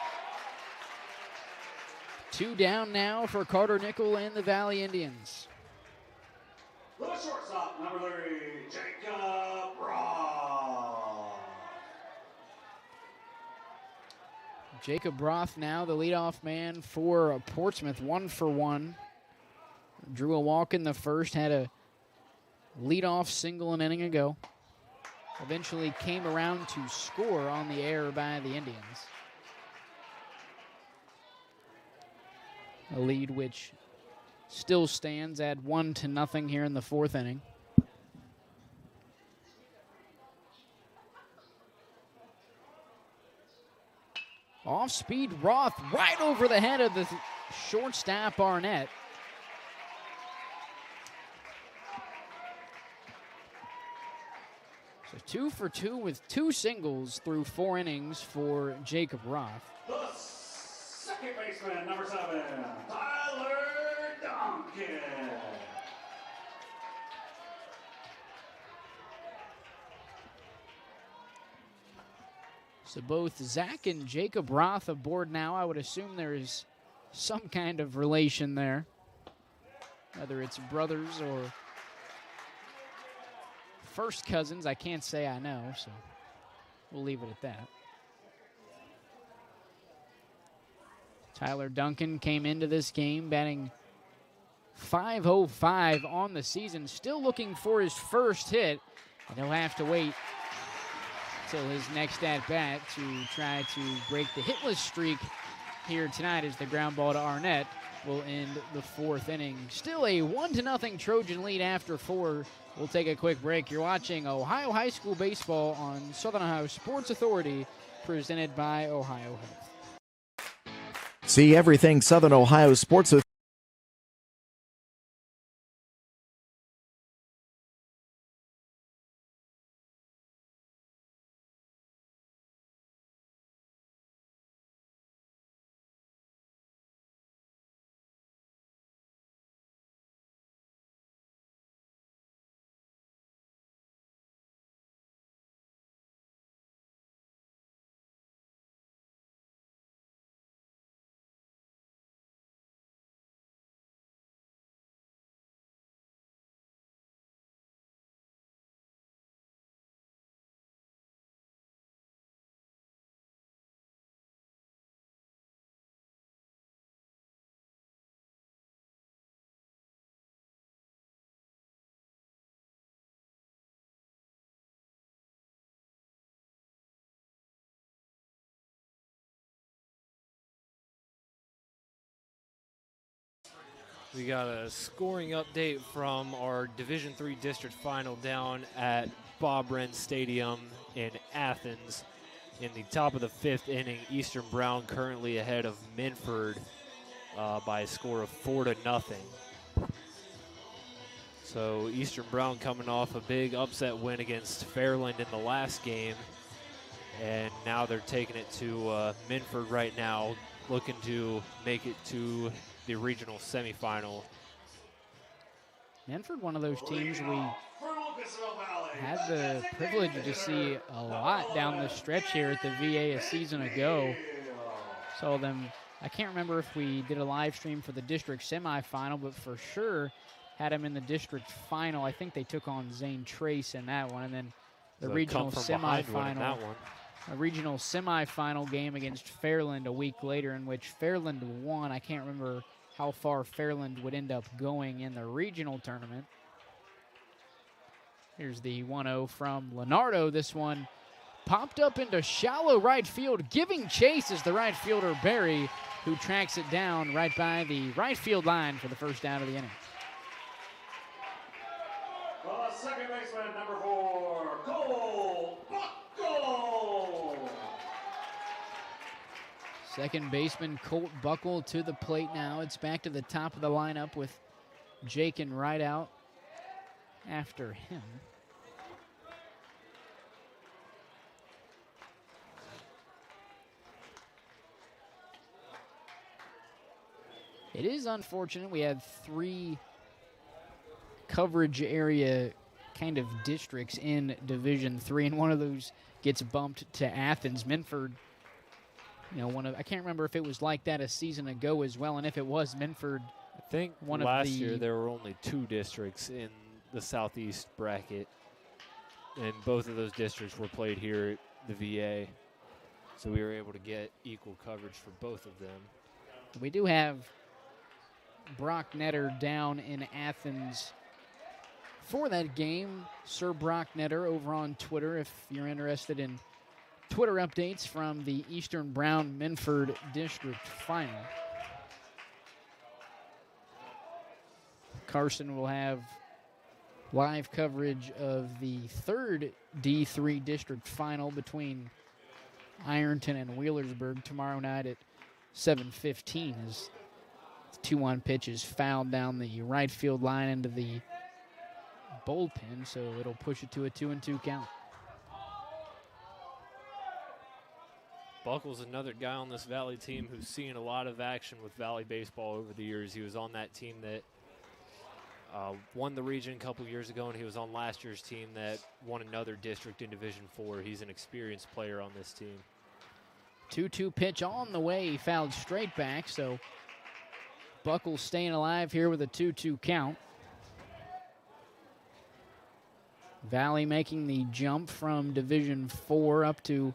2 down now for Carter Nickel and the Valley Indians. The shortstop, number 3, Jacob Roth. Jacob Roth now the leadoff man for Portsmouth, 1 for 1. Drew a walk in the first, had a leadoff single an inning ago. Eventually came around to score on the air by the Indians. A lead which still stands at 1-0 here in the fourth inning. Off-speed Roth right over the head of the shortstop Arnett. So 2 for 2 with 2 singles through 4 innings for Jacob Roth. The second baseman, number 7, Tyler Duncan. So both Zach and Jacob Roth aboard now. I would assume there is some kind of relation there, whether it's brothers or first cousins. I can't say I know, so we'll leave it at that. Tyler Duncan came into this game batting .505 on the season, still looking for his first hit, and he'll have to wait till his next at-bat to try to break the hitless streak here tonight, as the ground ball to Arnett will end the 4th inning. Still a 1-0 Trojan lead after 4. We'll take a quick break. You're watching Ohio High School Baseball on Southern Ohio Sports Authority, presented by OhioHealth. See everything Southern Ohio Sports Authority. We got a scoring update from our Division III district final down at Bob Wren Stadium in Athens. In the top of the 5th inning, Eastern Brown currently ahead of Minford by a score of 4-0. So Eastern Brown coming off a big upset win against Fairland in the last game, and now they're taking it to Minford right now, looking to make it to the regional semifinal. Minford, one of those teams we had the privilege to see a lot down the stretch here at the VA a season ago. Saw them, I can't remember if we did a live stream for the district semifinal, but for sure had them in the district final. I think they took on Zane Trace in that one, and then the regional semifinal. A regional semifinal game against Fairland a week later, in which Fairland won. I can't remember how far Fairland would end up going in the regional tournament. Here's the 1-0 from Leonardo. This one popped up into shallow right field. Giving chase is the right fielder Barry, who tracks it down right by the right field line for the first out of the inning. Second baseman, number 4, Cole Buckle. Second baseman Colt Buckle to the plate now. It's back to the top of the lineup with Jake and right out after him. It is unfortunate we had 3 coverage area kind of districts in Division III, and one of those gets bumped to Athens. Minford, you know, I can't remember if it was like that a season ago as well, and if it was, Minford, I think last year there were only 2 districts in the southeast bracket, and both of those districts were played here at the VA, so we were able to get equal coverage for both of them. We do have Brock Netter down in Athens for that game. Sir Brock Netter over on Twitter if you're interested in Twitter updates from the Eastern Brown Minford District Final. Carson will have live coverage of the 3rd D3 District Final between Ironton and Wheelersburg tomorrow night at 7:15 as the 2-1 pitch is fouled down the right field line into the bullpen, so it'll push it to a 2-2 count. Buckle's another guy on this Valley team who's seen a lot of action with Valley baseball over the years. He was on that team that won the region a couple years ago, and he was on last year's team that won another district in Division IV. He's an experienced player on this team. 2-2 pitch on the way, he fouled straight back, so Buckle staying alive here with a 2-2 count. Valley making the jump from Division IV up to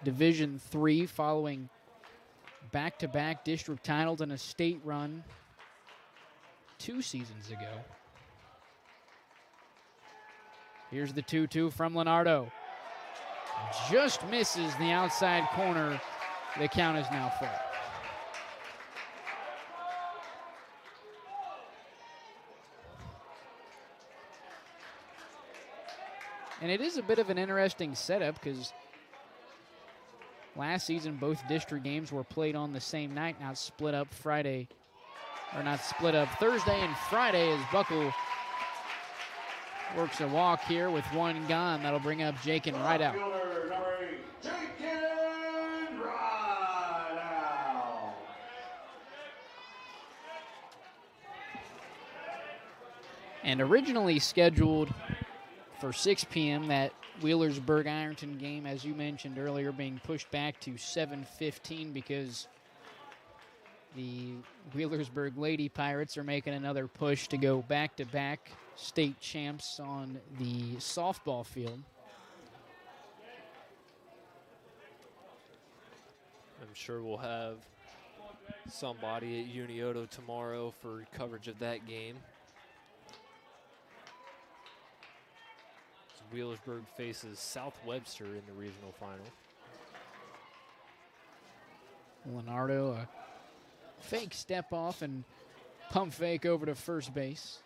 Division III following back-to-back district titles and a state run 2 seasons ago. Here's the 2-2 from Leonardo. Just misses the outside corner. The count is now full. And it is a bit of an interesting setup because last season both district games were played on the same night, now split up Thursday and Friday as Buckle works a walk here with 1 gone. That'll bring up Jakin Rideout. And originally scheduled for 6 p.m., that Wheelersburg-Ironton game, as you mentioned earlier, being pushed back to 7:15 because the Wheelersburg Lady Pirates are making another push to go back-to-back state champs on the softball field. I'm sure we'll have somebody at Unioto tomorrow for coverage of that game. Wheelersburg faces South Webster in the regional final. Leonardo, a fake step off and pump fake over to first base.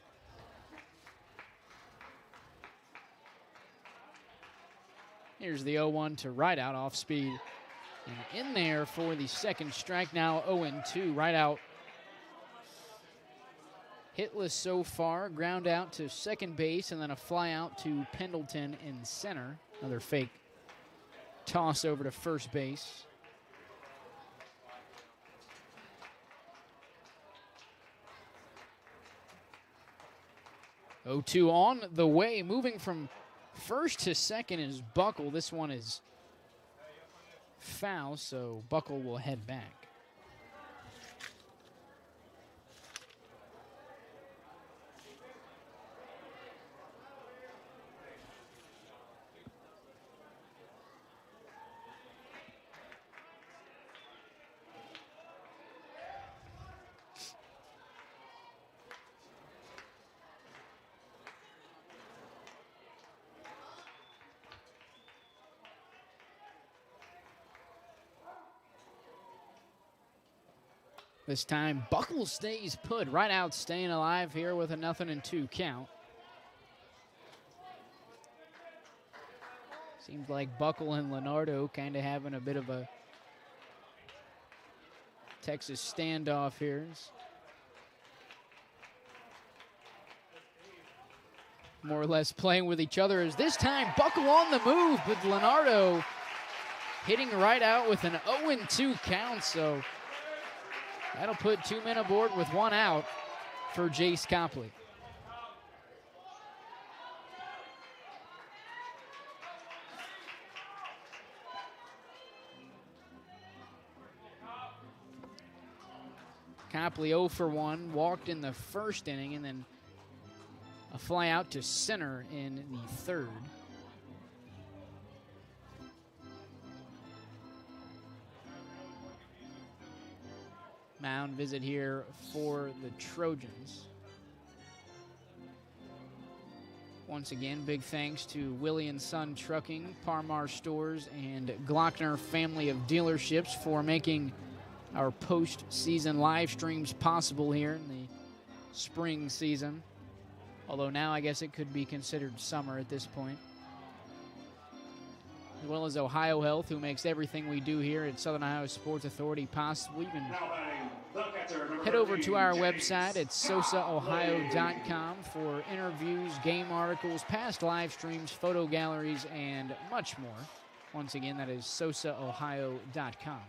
Here's the 0-1 to Rideout off speed. And in there for the second strike, now 0-2. Rideout hitless so far, ground out to second base, and then a fly out to Pendleton in center. Another fake toss over to first base. Oh, 2 on the way, moving from first to second is Buckle. This one is foul, so Buckle will head back. This time, Buckle stays put. Rideout staying alive here with a 0-2 count. Seems like Buckle and Leonardo kind of having a bit of a Texas standoff here. More or less playing with each other as this time Buckle on the move, but Leonardo hitting Rideout with an 0-2 count, so that'll put 2 men aboard with 1 out for Jace Copley. Copley 0 for 1, walked in the first inning, and then a fly out to center in the third. Mound visit here for the Trojans. Once again, big thanks to Willie & Son Trucking, Parmar Stores, and Glockner family of dealerships for making our post-season live streams possible here in the spring season. Although now I guess it could be considered summer at this point. as well as OhioHealth, who makes everything we do here at Southern Ohio Sports Authority possible. You can Now batting, the catcher, number head over 13, to our James website at sosaohio.com for interviews, game articles, past live streams, photo galleries, and much more. Once again, that is sosaohio.com.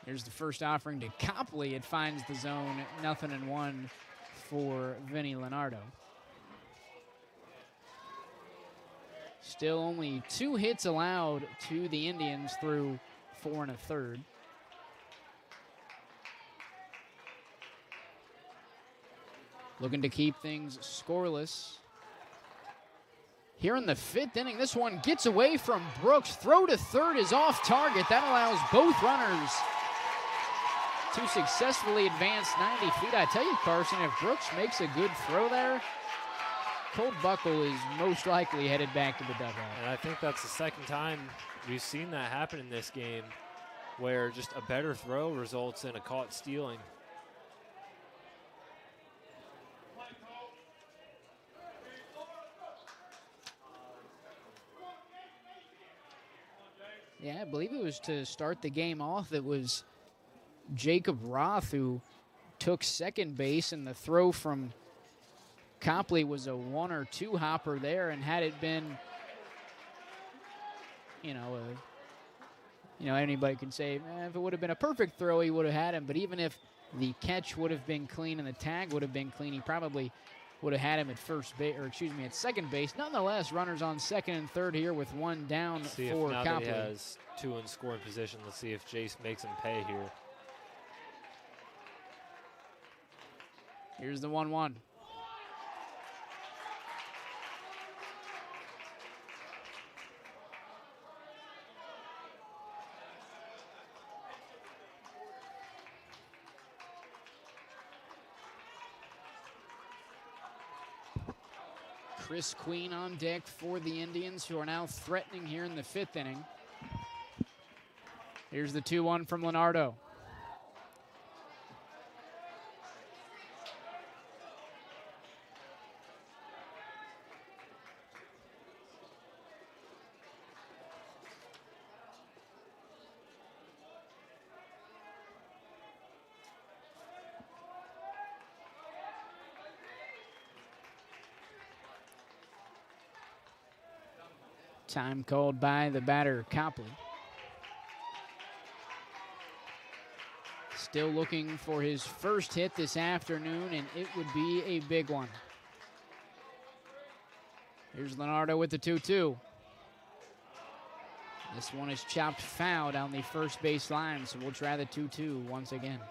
Here's the first offering to Copley. It finds the zone, 0-1 for Vinny Leonardo. Still only 2 hits allowed to the Indians through 4 1/3. Looking to keep things scoreless. Here in the 5th inning, this one gets away from Brooks. Throw to third is off target. That allows both runners to successfully advance 90 feet. I tell you, Carson, if Brooks makes a good throw there, Colt Buckle is most likely headed back to the dugout. And I think that's the second time we've seen that happen in this game, where just a better throw results in a caught stealing. Yeah, I believe it was to start the game off. It was Jacob Roth who took second base, and the throw from Copley was a 1 or 2 hopper there. And had it been, anybody could say if it would have been a perfect throw, he would have had him. But even if the catch would have been clean and the tag would have been clean, he probably would have had him at at second base. Nonetheless, runners on second and third here with 1 down See for if now Copley. that he has 2 in scoring position, let's see if Jace makes him pay here. Here's the 1-1. Chris Queen on deck for the Indians, who are now threatening here in the 5th inning. Here's the 2-1 from Leonardo. Time called by the batter, Copley. Still looking for his first hit this afternoon, and it would be a big one. Here's Leonardo with the 2-2. This one is chopped foul down the first base line, so we'll try the 2-2 once again.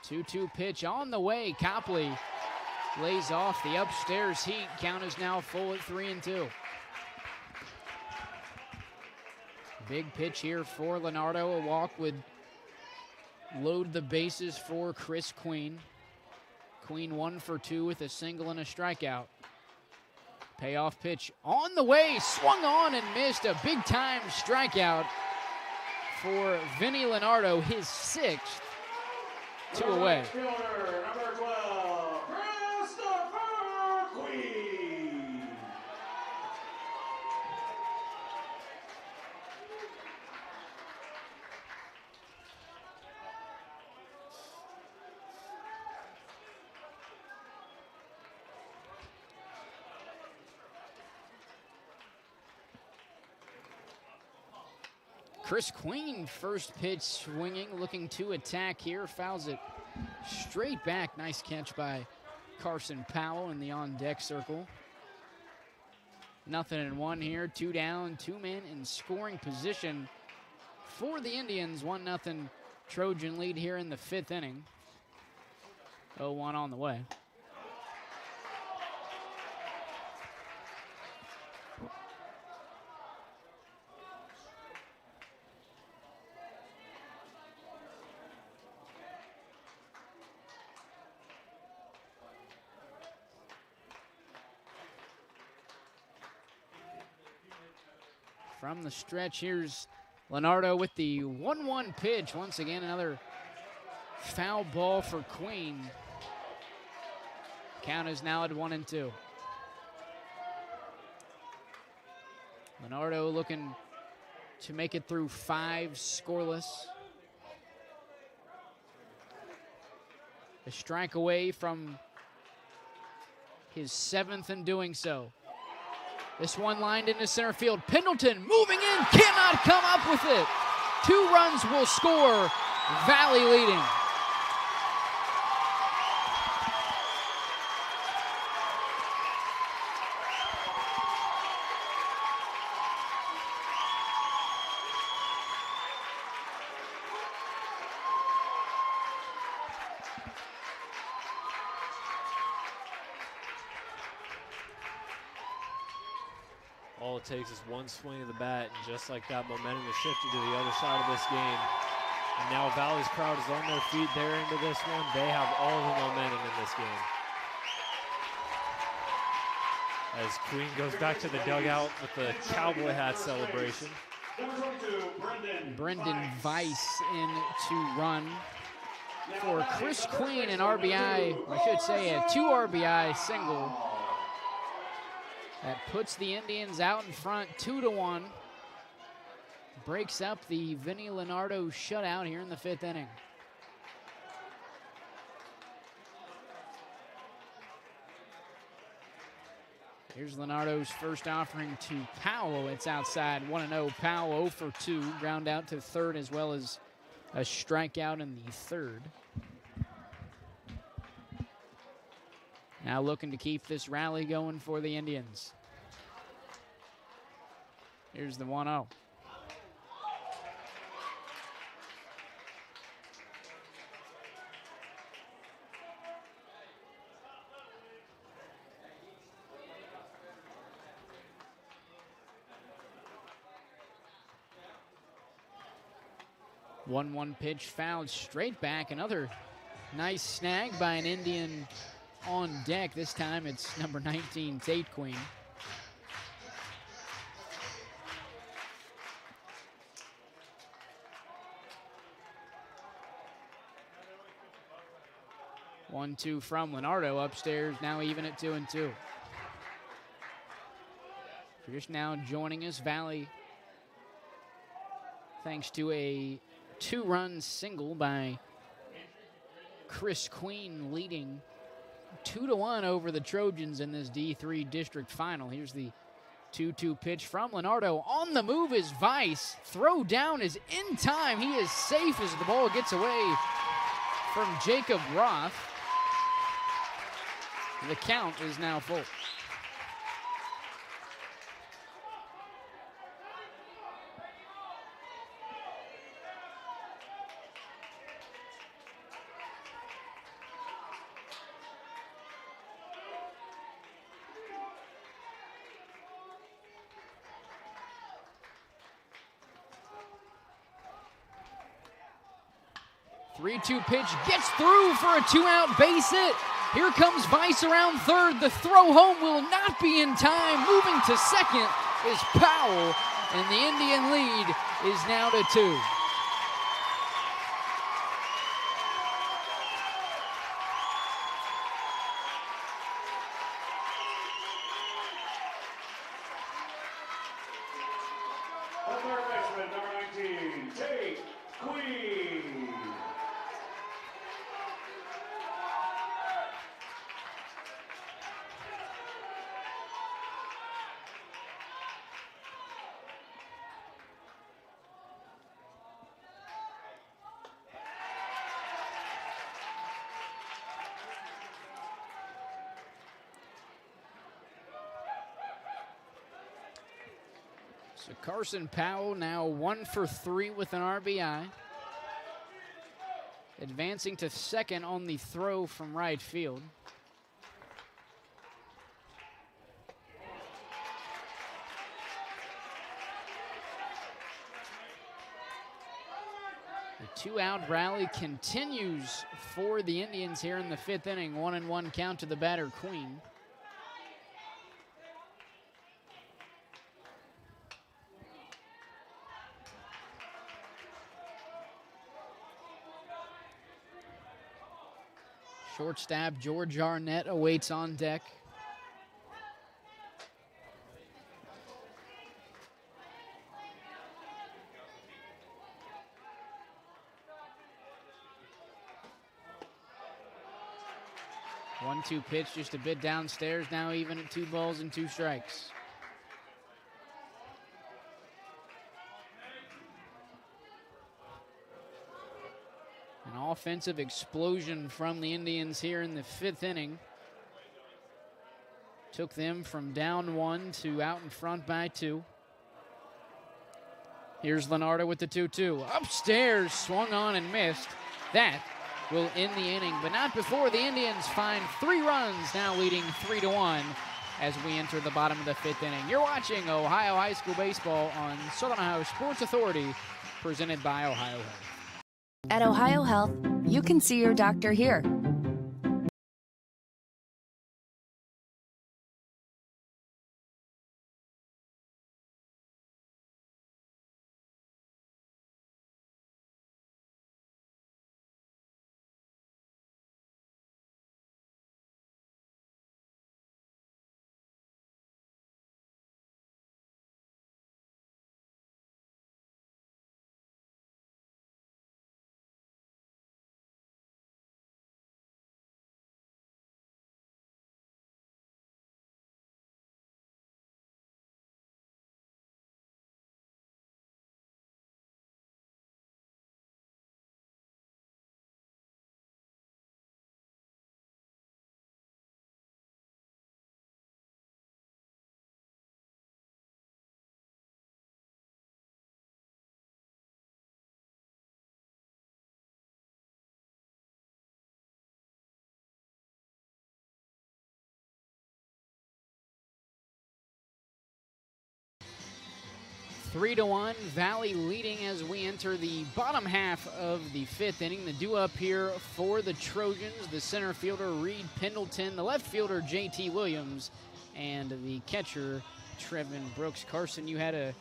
Two-two pitch on the way. Copley lays off the upstairs heat. Count is now full at 3-2. Big pitch here for Leonardo. A walk would load the bases for Chris Queen. Queen 1 for 2 with a single and a strikeout. Payoff pitch on the way. Swung on and missed. A big-time strikeout for Vinny Leonardo, his 6th. 2 away. Fielder, number 12, Christopher Queen. Chris Queen, first pitch swinging, looking to attack here. Fouls it straight back. Nice catch by Carson Powell in the on-deck circle. 0-1 here. 2 down, 2 men in scoring position for the Indians. 1-0 Trojan lead here in the 5th inning. 0-1 on the way. From the stretch, here's Leonardo with the 1-1 pitch. Once again, another foul ball for Queen. Count is now at 1-2. Leonardo looking to make it through 5 scoreless. A strike away from his 7th in doing so. This one lined into center field. Pendleton moving in, cannot come up with it. 2 runs will score, Valley leading. All it takes is one swing of the bat, and just like that, momentum is shifted to the other side of this game. And now Valley's crowd is on their feet. They're into this one. They have all the momentum in this game. As Queen goes back to the dugout with the cowboy hat celebration. Brendan Weiss in to run for Chris Queen, an RBI, or I should say a 2 RBI single. That puts the Indians out in front 2-1. Breaks up the Vinny Leonardo shutout here in the 5th inning. Here's Leonardo's first offering to Powell. It's outside 1-0. Powell 0 for 2. Ground out to 3rd as well as a strikeout in the 3rd. Now looking to keep this rally going for the Indians. Here's the 1-0. One pitch fouled straight back. Another nice snag by an Indian on deck. This time it's number 19, Tate Queen. One, 2 from Leonardo upstairs, now even at 2-2. If you're just now joining us, Valley, thanks to a 2-run single by Chris Queen, leading 2-1 over the Trojans in this D3 district final. Here's the 2-2 pitch from Leonardo. On the move is Weiss. Throw down is in time. He is safe as the ball gets away from Jacob Roth. The count is now full. Three-two pitch gets through for a 2-out base hit. Here comes Weiss around 3rd. The throw home will not be in time. Moving to 2nd is Powell, and the Indian lead is now to 2. The third baseman, number 19, Tate Queen. So Carson Powell now 1 for 3 with an RBI. Advancing to 2nd on the throw from right field. The 2-out rally continues for the Indians here in the 5th inning. 1-1 count to the batter, Queen. Shortstop George Arnett awaits on deck. One-two pitch just a bit downstairs, now even at 2 balls and 2 strikes. An offensive explosion from the Indians here in the 5th inning. Took them from down 1 to out in front by 2. Here's Leonardo with the 2-2. Upstairs, swung on and missed. That will end the inning, but not before the Indians find 3 runs, now leading 3-1 as we enter the bottom of the 5th inning. You're watching Ohio High School Baseball on Southern Ohio Sports Authority, presented by OhioHealth. At OhioHealth, you can see your doctor here. Three to 1, Valley leading as we enter the bottom half of the 5th inning. The due-up here for the Trojans, the center fielder Reed Pendleton, the left fielder J.T. Williams, and the catcher Trevin Brooks. Carson, you had a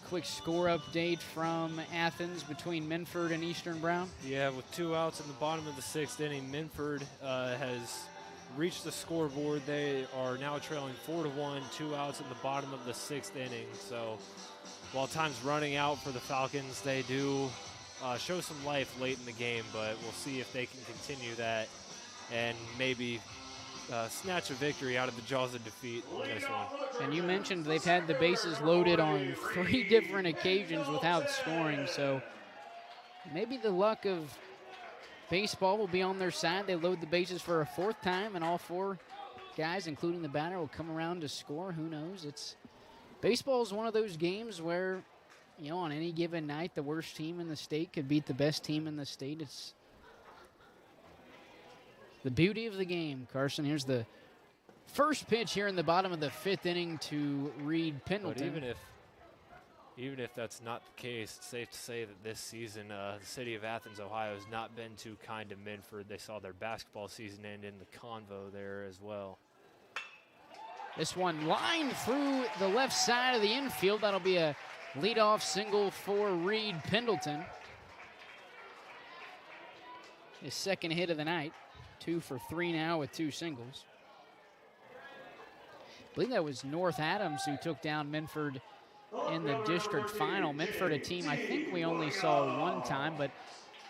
quick score update from Athens between Minford and Eastern Brown? Yeah, with 2 outs in the bottom of the 6th inning, Minford has reached the scoreboard. They are now trailing 4-1, 2 outs in the bottom of the 6th inning. So while time's running out for the Falcons, they do show some life late in the game, but we'll see if they can continue that and maybe snatch a victory out of the jaws of defeat in this one. And you mentioned they've had the bases loaded on 3 different occasions without scoring, so maybe the luck of baseball will be on their side. They load the bases for a 4th time, and all 4 guys, including the batter, will come around to score. Who knows? Baseball is one of those games where, you know, on any given night, the worst team in the state could beat the best team in the state. It's the beauty of the game. Carson, here's the first pitch here in the bottom of the 5th inning to Reed Pendleton. But even if that's not the case, it's safe to say that this season, the city of Athens, Ohio, has not been too kind to Minford. They saw their basketball season end in the convo there as well. This one lined through the left side of the infield. That'll be a leadoff single for Reed Pendleton. His 2nd hit of the night. 2 for 3 now with 2 singles. I believe that was North Adams who took down Minford in the district final. Minford, a team I think we only saw 1 time, but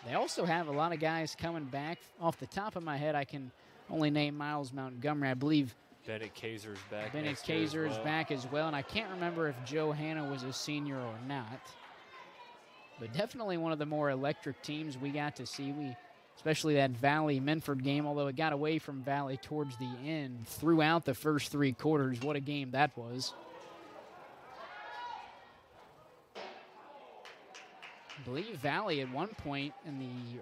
they also have a lot of guys coming back. Off the top of my head, I can only name Miles Montgomery. I believe Bennett Kaiser's back. Bennett Kaiser is back as well, and I can't remember if Joe Hanna was a senior or not. But definitely one of the more electric teams we got to see. Especially that Valley-Minford game, although it got away from Valley towards the end throughout the first 3 quarters. What a game that was. I believe Valley at one point in the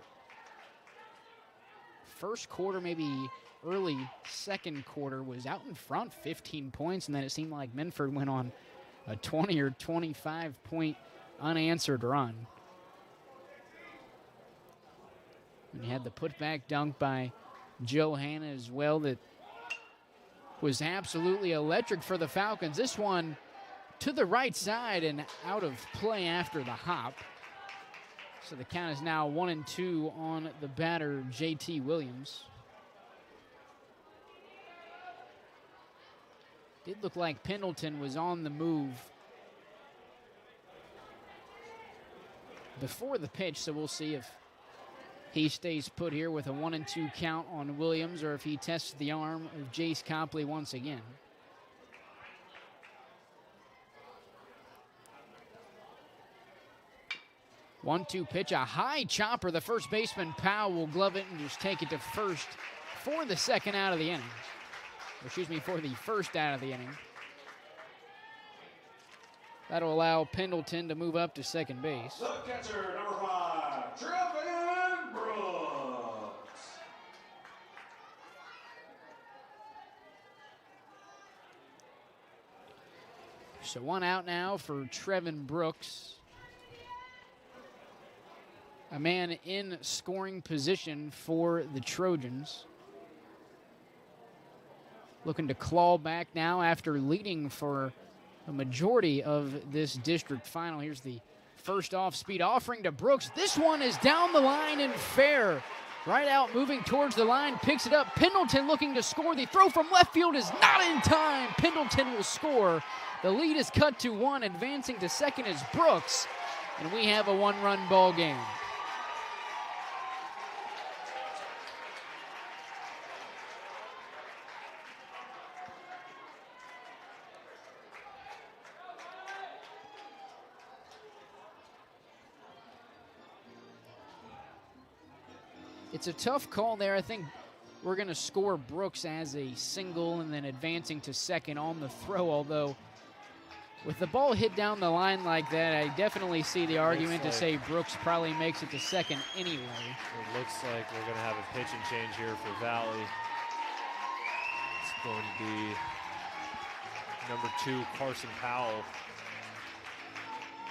first quarter, maybe early 2nd quarter, was out in front 15 points, and then it seemed like Minford went on a 20 or 25 point unanswered run. And you had the putback dunk by Joe Hanna as well that was absolutely electric for the Falcons. This one to the right side and out of play after the hop. So the count is now 1-2 on the batter, J.T. Williams. Did look like Pendleton was on the move before the pitch, so we'll see if he stays put here with a 1-2 count on Williams or if he tests the arm of Jace Copley once again. One-two pitch, a high chopper. The first baseman, Powell, will glove it and just take it to first for the second out of the inning. Excuse me, for the first out of the inning. That'll allow Pendleton to move up to second base. The catcher, number 5, Trevin Brooks. So one out now for Trevin Brooks. A man in scoring position for the Trojans. Looking to claw back now after leading for a majority of this district final. Here's the first off-speed offering to Brooks. This one is down the line and fair. Right out, moving towards the line, picks it up. Pendleton looking to score. The throw from left field is not in time. Pendleton will score. The lead is cut to 1. Advancing to second is Brooks. And we have a one-run ball game. It's a tough call there. I think we're going to score Brooks as a single and then advancing to second on the throw, although with the ball hit down the line like that, I definitely see the argument to say Brooks probably makes it to second anyway. It looks like we're going to have a pitch and change here for Valley. It's going to be number 2, Carson Powell.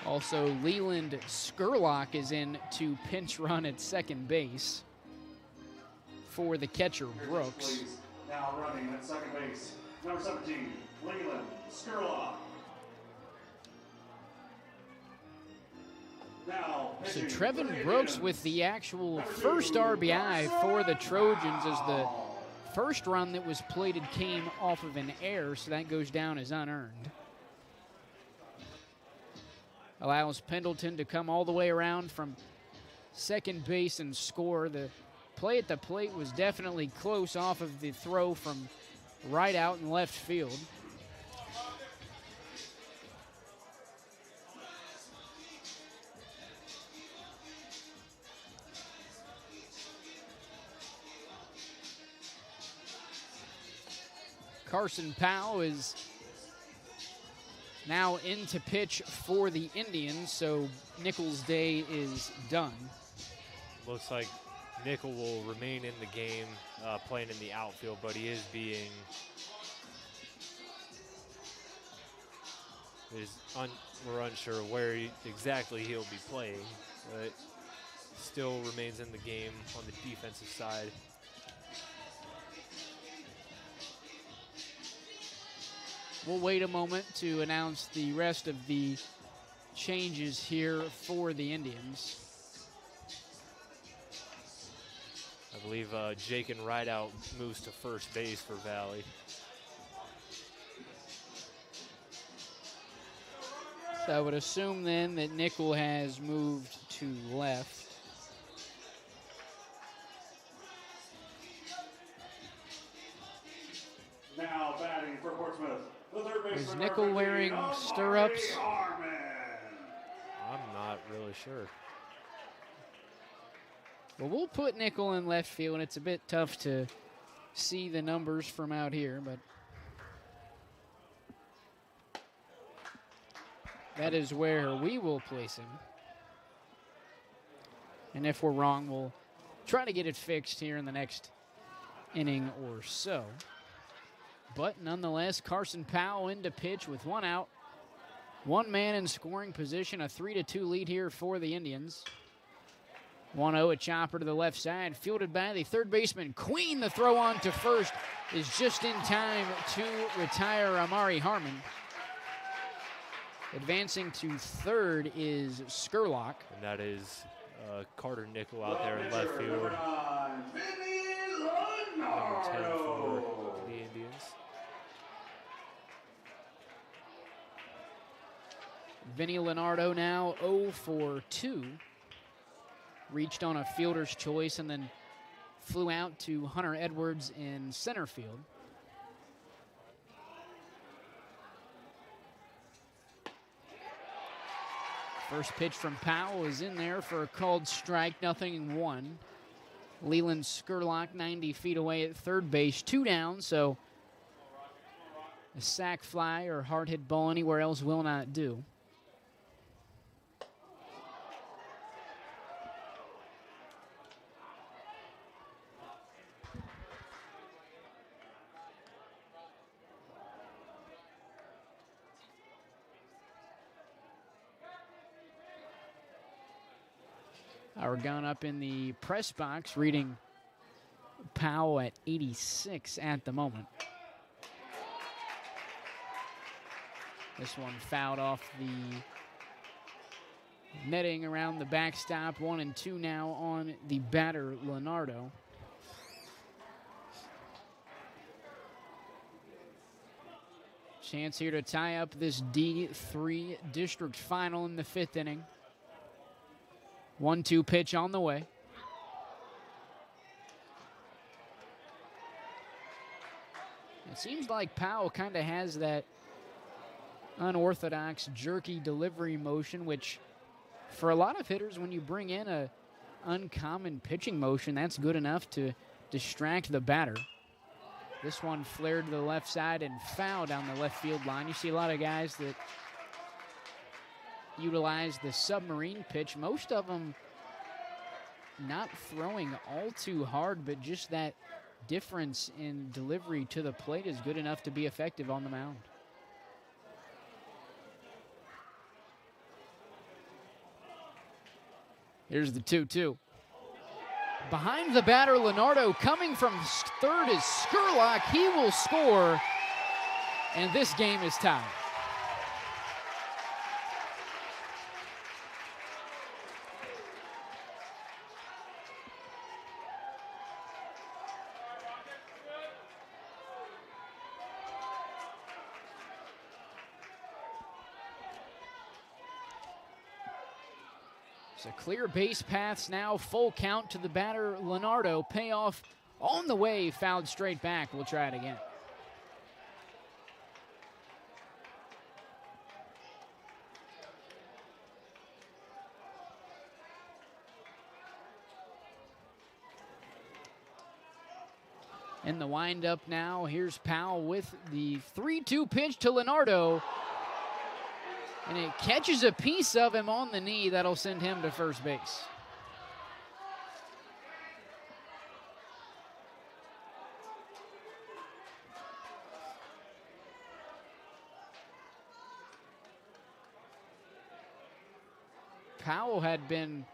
Also, Leland Skurlock is in to pinch run at second base for the catcher, Brooks. Please. Now running at second base, number 17, Leland Skurlock. Now, so Trevin Brooks with the actual first RBI for the Trojans, as the first run that was plated came off of an error, so that goes down as unearned. Allows Pendleton to come all the way around from second base and score. The play at the plate was definitely close off of the throw from right out in left field. Carson Powell is now in to pitch for the Indians, so Nichols' day is done. Looks like Nickel will remain in the game, playing in the outfield, but he is being we're unsure where exactly he'll be playing, but still remains in the game on the defensive side. We'll wait a moment to announce the rest of the changes here for the Indians. I believe Jake and Rideout moves to first base for Valley. So I would assume then that Nickel has moved to left. Now batting for Portsmouth, the third baseman. Is Nickel wearing stirrups? I'm not really sure. Well, we'll put Nickel in left field, and it's a bit tough to see the numbers from out here, but that is where we will place him. And if we're wrong, we'll try to get it fixed here in the next inning or so. But nonetheless, Carson Powell in to pitch with one out. One man in scoring position, a 3-2 lead here for the Indians. 1-0, a chopper to the left side, fielded by the third baseman, Queen. The throw on to first is just in time to retire Amari Harmon. Advancing to third is Skurlock. And that is Carter Nickel out there in left field. Number 10 for the Indians. Vinny Leonardo now 0 for 2. Reached on a fielder's choice and then flew out to Hunter Edwards in center field. First pitch from Powell is in there for a called strike, 0-1. Leland Skurlock 90 feet away at third base, 2 down, so a sac fly or hard hit ball anywhere else will not do. Our gun up in the press box reading Powell at 86 at the moment. This one fouled off the netting around the backstop. 1-2 now on the batter, Leonardo. Chance here to tie up this D3 district final in the 5th inning. 1-2 pitch on the way. It seems like Powell kind of has that unorthodox jerky delivery motion, which for a lot of hitters, when you bring in a uncommon pitching motion, that's good enough to distract the batter. This one flared to the left side and foul down the left field line. You see a lot of guys that utilize the submarine pitch. Most of them not throwing all too hard, but just that difference in delivery to the plate is good enough to be effective on the mound. Here's the 2-2. Behind the batter, Leonardo, coming from third is Skurlock. He will score, and this game is tied. So clear base paths now, full count to the batter, Leonardo. Payoff on the way, fouled straight back. We'll try it again. In the windup now, here's Powell with the 3-2 pitch to Leonardo. And it catches a piece of him on the knee. That'll send him to first base. Powell had been,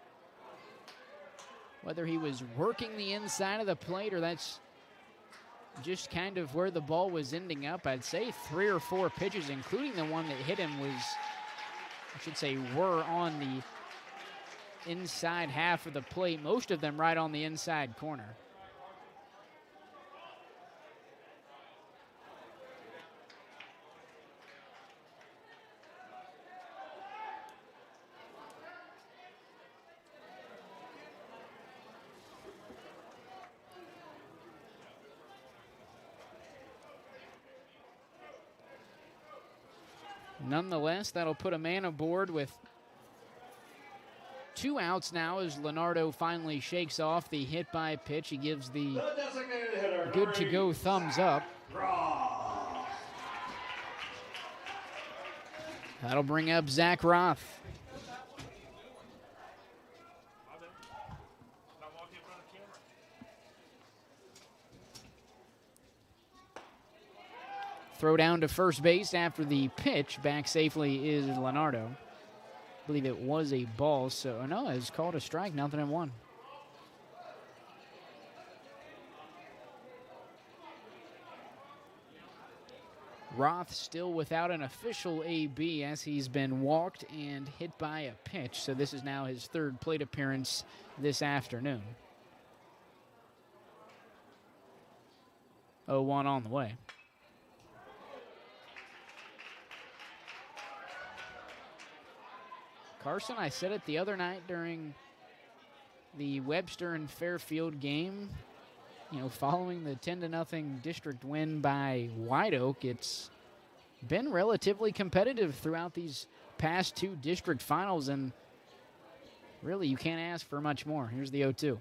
whether he was working the inside of the plate or that's just kind of where the ball was ending up, I'd say 3 or 4 pitches, including the one that hit him, were on the inside half of the plate, most of them right on the inside corner. Nonetheless, that'll put a man aboard with 2 outs now as Leonardo finally shakes off the hit by pitch. He gives the good to go thumbs up. That'll bring up Zach Roth. Throw down to first base after the pitch. Back safely is Leonardo. I believe it was a ball, so no, it's called a strike, 0-1. Roth still without an official AB as he's been walked and hit by a pitch. So this is now his 3rd plate appearance this afternoon. 0-1 on the way. Carson, I said it the other night during the Webster and Fairfield game, you know, following the 10-0 district win by White Oak, it's been relatively competitive throughout these past 2 district finals, and really you can't ask for much more. Here's the 0-2.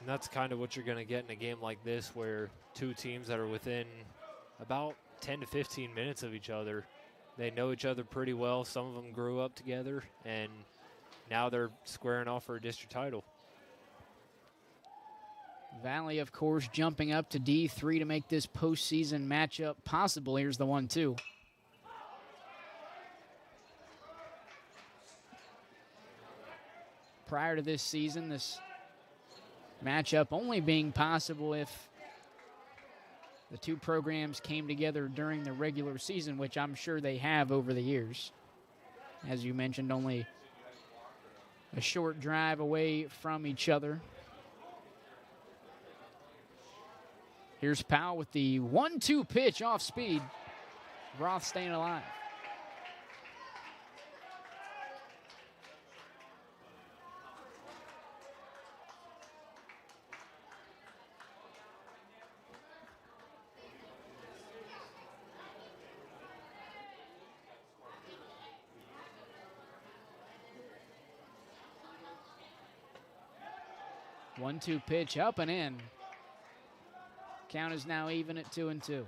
And that's kind of what you're going to get in a game like this, where 2 teams that are within about 10 to 15 minutes of each other. They know each other pretty well. Some of them grew up together, and now they're squaring off for a district title. Valley, of course, jumping up to D3 to make this postseason matchup possible. Here's the 1-2. Prior to this season, this matchup only being possible if the 2 programs came together during the regular season, which I'm sure they have over the years. As you mentioned, only a short drive away from each other. Here's Powell with the 1-2 pitch off speed. Roth staying alive. One-two pitch up and in. Count is now even at 2-2.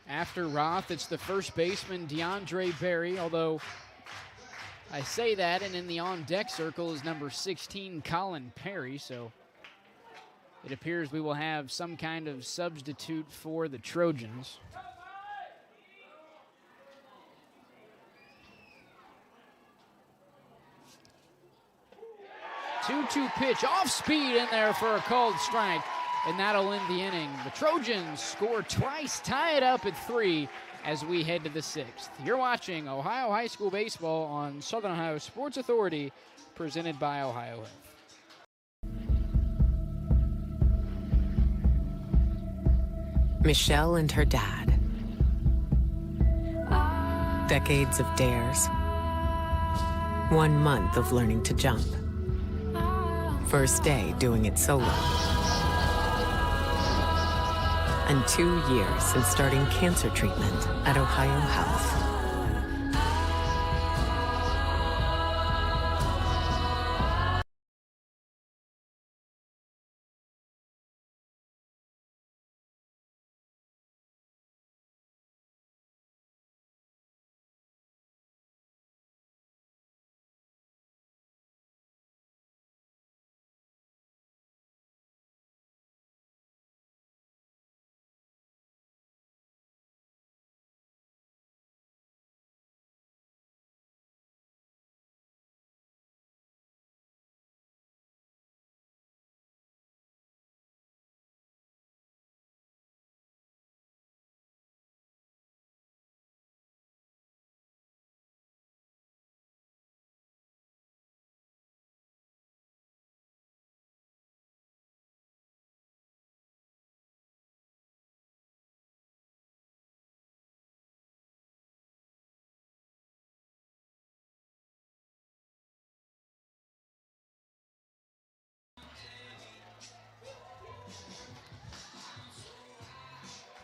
After Roth, it's the first baseman, DeAndre Berry, although I say that, and in the on-deck circle is number 16, Colin Perry, so it appears we will have some kind of substitute for the Trojans. Two-two pitch, off speed in there for a called strike, and that'll end the inning. The Trojans score twice, tie it up at 3 as we head to the 6th. You're watching Ohio High School Baseball on Southern Ohio Sports Authority, presented by OhioHealth. Michelle and her dad. Decades of dares. 1 month of learning to jump. First day doing it solo. And 2 years since starting cancer treatment at OhioHealth.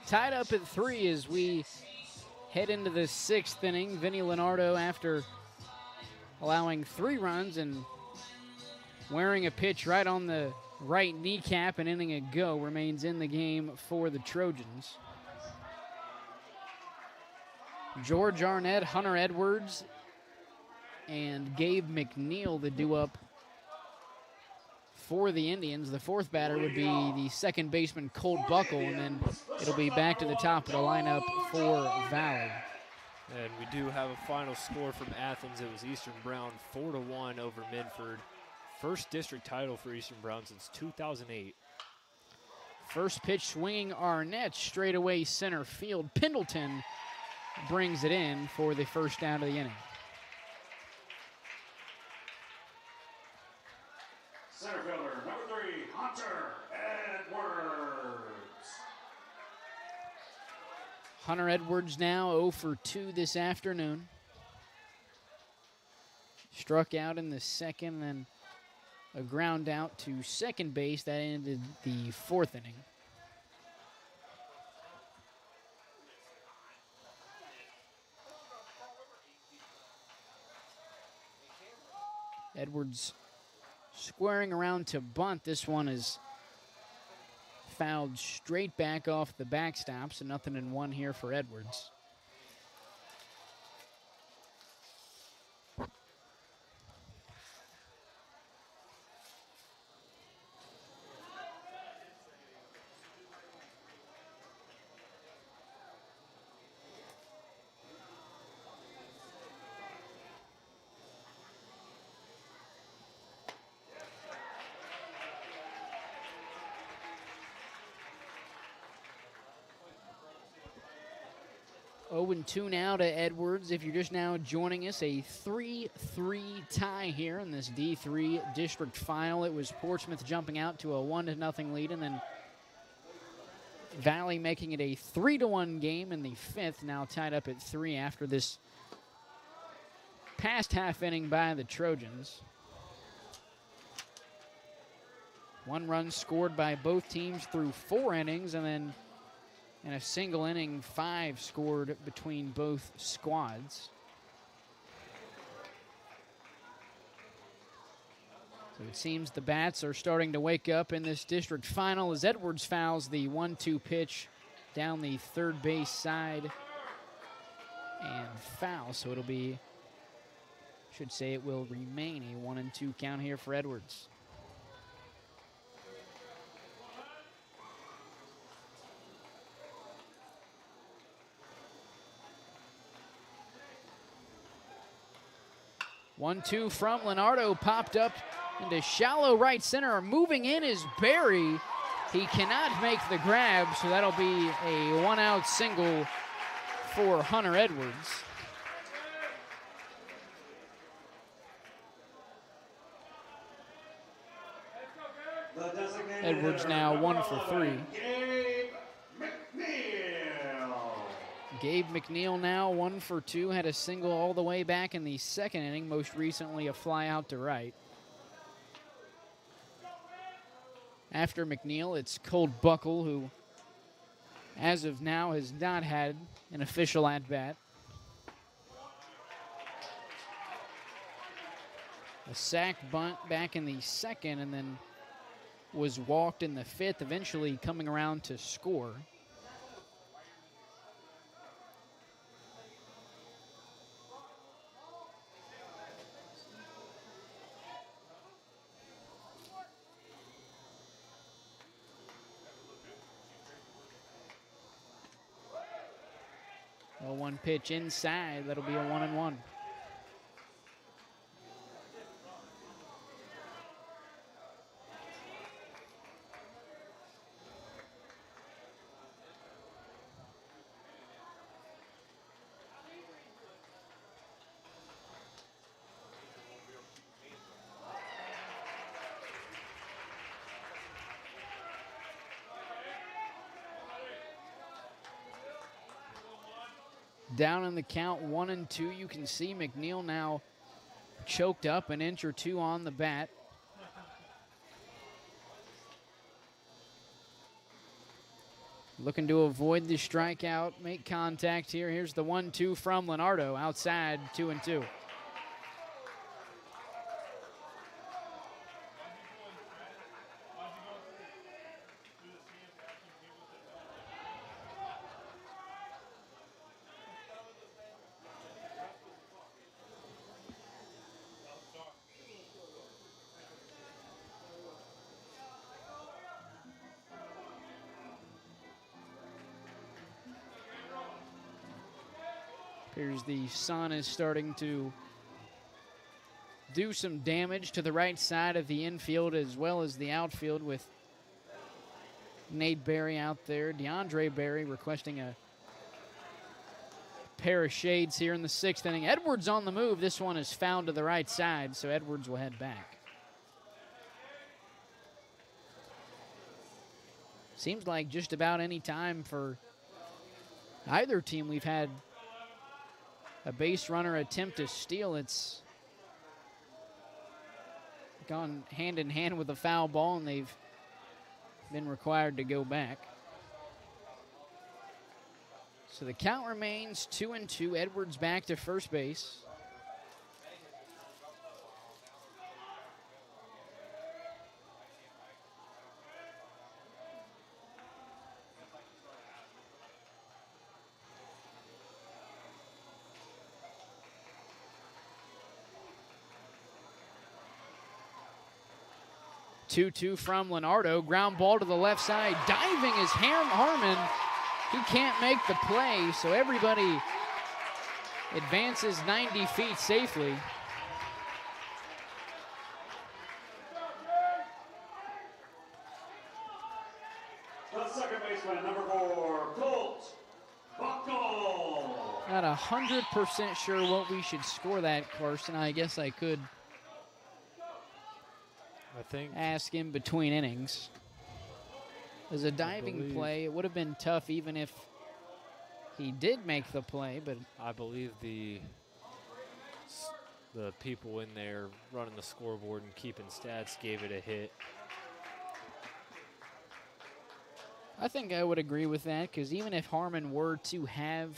Tied up at 3 as we head into the 6th inning. Vinny Leonardo, after allowing 3 runs and wearing a pitch right on the right kneecap and inning ago, remains in the game for the Trojans. George Arnett, Hunter Edwards, and Gabe McNeil, the due-up for the Indians. The 4th batter would be the 2nd baseman, Colt Buckle, and then it'll be back to the top of the lineup for Valley. And we do have a final score from Athens. It was Eastern Brown 4-1 over Minford. First district title for Eastern Brown since 2008. First pitch swinging Arnett straight away center field. Pendleton brings it in for the first out of the inning. Center fielder, number 3, Hunter Edwards. Hunter Edwards now 0 for 2 this afternoon. Struck out in the second, then a ground out to second base. That ended the 4th inning. Edwards squaring around to bunt. This one is fouled straight back off the backstop, so 0-1 here for Edwards. Oh and 2 now to Edwards. If you're just now joining us, a 3-3 tie here in this D3 district final. It was Portsmouth jumping out to a 1-0 lead, and then Valley making it a 3-1 game in the 5th, now tied up at 3 after this past half inning by the Trojans. 1 run scored by both teams through 4 innings, and then in a single inning, 5 scored between both squads. So it seems the bats are starting to wake up in this district final as Edwards fouls the 1-2 pitch down the third base side and foul. So it'll be, should say it will remain a 1-2 count here for Edwards. One-two from Leonardo, popped up into shallow right center. Moving in is Barry. He cannot make the grab, so that'll be a 1-out single for Hunter Edwards. Edwards now 1 for 3. Gabe McNeil now 1 for 2, had a single all the way back in the second inning, most recently a fly out to right. After McNeil, it's Colt Buckle, who as of now has not had an official at-bat. A sack bunt back in the second, and then was walked in the 5th, eventually coming around to score. A 1 pitch inside, that'll be a 1-1. Down in the count, 1-2. You can see McNeil now choked up, an inch or two on the bat. Looking to avoid the strikeout, make contact here. Here's the 1-2 from Leonardo, outside, 2-2. Appears the sun is starting to do some damage to the right side of the infield as well as the outfield with Nate Berry out there. DeAndre Berry requesting a pair of shades here in the 6th inning. Edwards on the move. This one is found to the right side, so Edwards will head back. Seems like just about any time for either team we've had a base runner attempt to steal. It's gone hand in hand with a foul ball, and they've been required to go back. So the count remains 2-2. Edwards back to first base. Two from Leonardo. Ground ball to the left side. Diving is Harmon. He can't make the play, so everybody advances 90 feet safely. The second baseman, number 4, Colt Buckle. Not 100% sure what we should score that, Carson. I guess I could ask him between innings. As a diving play, it would have been tough even if he did make the play, but I believe the people in there running the scoreboard and keeping stats gave it a hit. I think I would agree with that, because even if Harmon were to have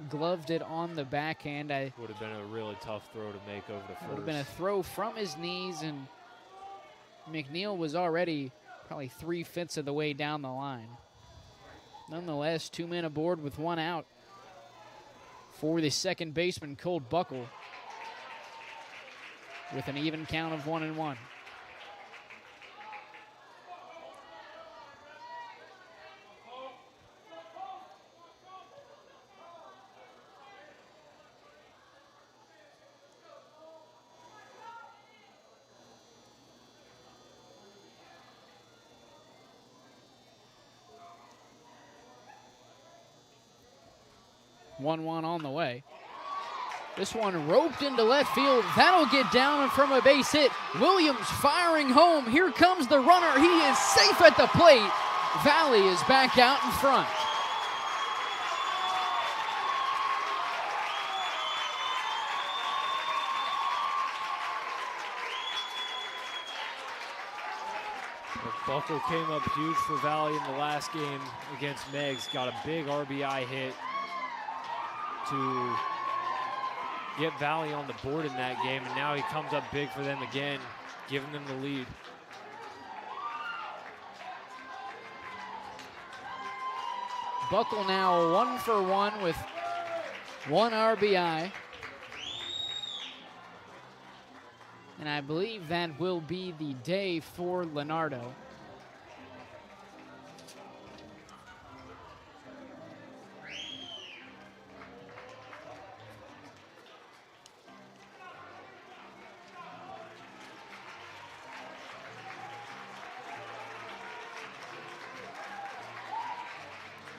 gloved it on the backhand, I would have been a really tough throw to make over to first. Would have been a throw from his knees, and McNeil was already probably 3/5 of the way down the line. Nonetheless, 2 men aboard with 1 out for the second baseman, Colt Buckle, with an even count of 1-1. One on the way. This one roped into left field. That'll get down from a base hit. Williams firing home. Here comes the runner. He is safe at the plate. Valley is back out in front. Buckle came up huge for Valley in the last game against Meggs. Got a big RBI hit to get Valley on the board in that game, and now he comes up big for them again, giving them the lead. Buckle now 1 for 1 with 1 RBI. And I believe that will be the day for Leonardo.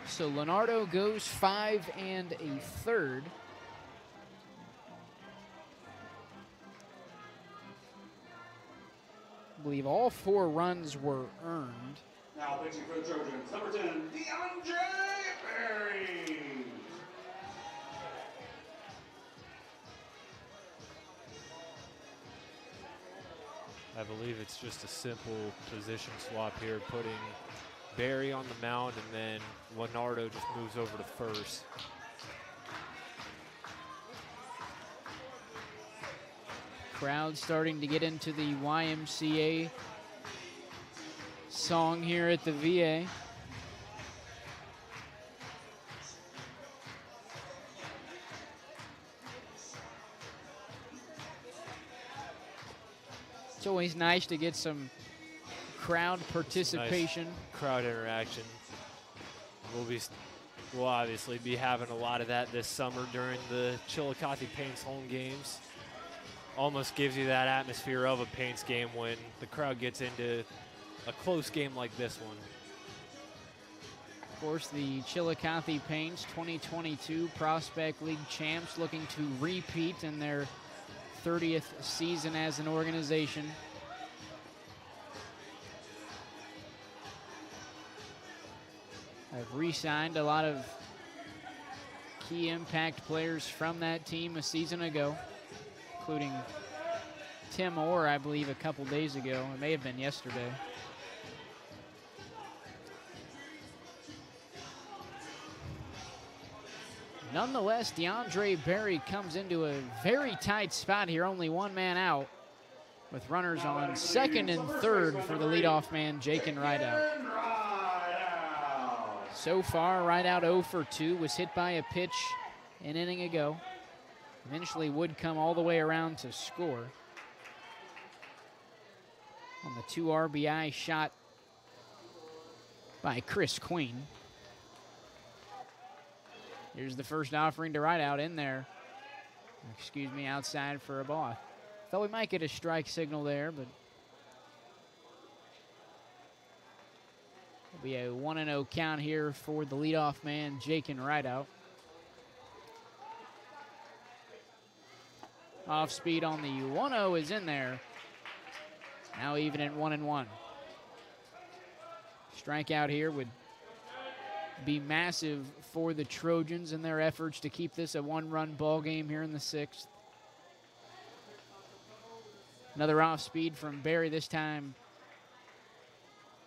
So Leonardo goes 5 1/3. I believe all 4 runs were earned. Now pitching for the Trojans, number 10, DeAndre Berry. I believe it's just a simple position swap here, putting Berry on the mound, and then Leonardo just moves over to first. Crowd starting to get into the YMCA song here at the VA. It's always nice to get some crowd participation. Nice crowd interaction. We'll obviously be having a lot of that this summer during the Chillicothe Paints home games. almost gives you that atmosphere of a Paints game when the crowd gets into a close game like this one. Of course, the Chillicothe Paints 2022 Prospect League champs looking to repeat in their 30th season as an organization. I've re-signed a lot of key impact players from that team a season ago, including Tim Orr, I believe, a couple days ago. It may have been yesterday. Nonetheless, DeAndre Berry comes into a very tight spot here, only one man out, with runners on second and third for the leadoff man, Jakin Rideout. So far, Rideout 0 for 2, was hit by a pitch an inning ago. Eventually would come all the way around to score on the 2 RBI shot by Chris Queen. Here's the first offering to Rideout in there. Excuse me, outside for a ball. Thought we might get a strike signal there, but it'll be a 1-0 count here for the leadoff man, Jakin Rideout. Off speed on the 1-0 is in there. Now even at 1-1. Strikeout here would be massive for the Trojans in their efforts to keep this a 1-run ball game here in the 6th. Another off speed from Berry, this time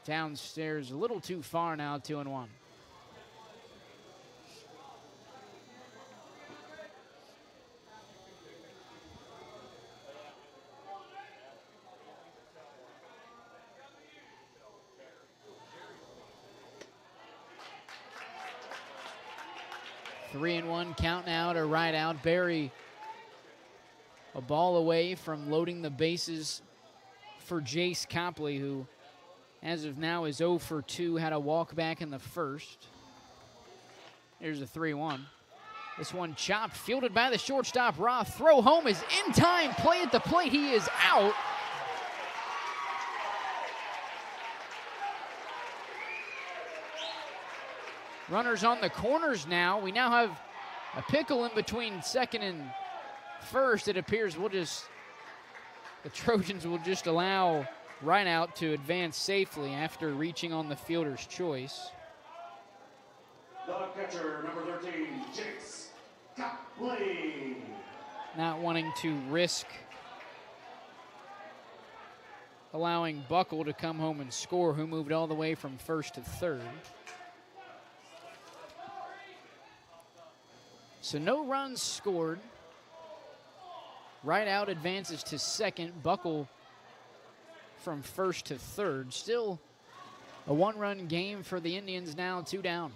downstairs, a little too far now, 2-1. Three and 1 count now to Rideout. Berry a ball away from loading the bases for Jace Copley, who as of now is 0 for 2, had a walk back in the first. Here's a 3-1. This one chopped, fielded by the shortstop Roth. Throw home is in time. Play at the plate. He is out. Runners on the corners now. We now have a pickle in between second and first. It appears the Trojans will just allow Rideout to advance safely after reaching on the fielder's choice. The catcher, number 13, Jace Copley. Not wanting to risk allowing Buckle to come home and score, who moved all the way from first to third. So no runs scored. Rideout advances to second. Buckle from first to third. Still a 1-run game for the Indians now, 2 down.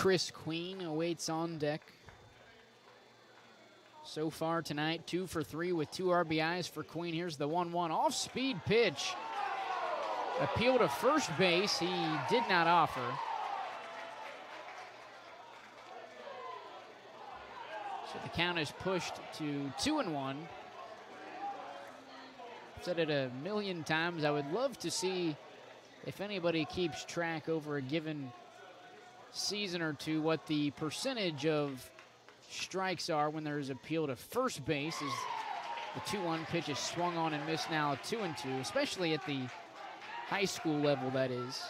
Chris Queen awaits on deck. So far tonight, 2 for 3 with 2 RBIs for Queen. Here's the 1-1 off-speed pitch. Appeal to first base, he did not offer. So the count is pushed to 2-1. I've said it a million times. I would love to see if anybody keeps track over a given season or two what the percentage of strikes are when there's appeal to first base, as the 2-1 pitch is swung on and missed now, 2-2, especially at the high school level, that is.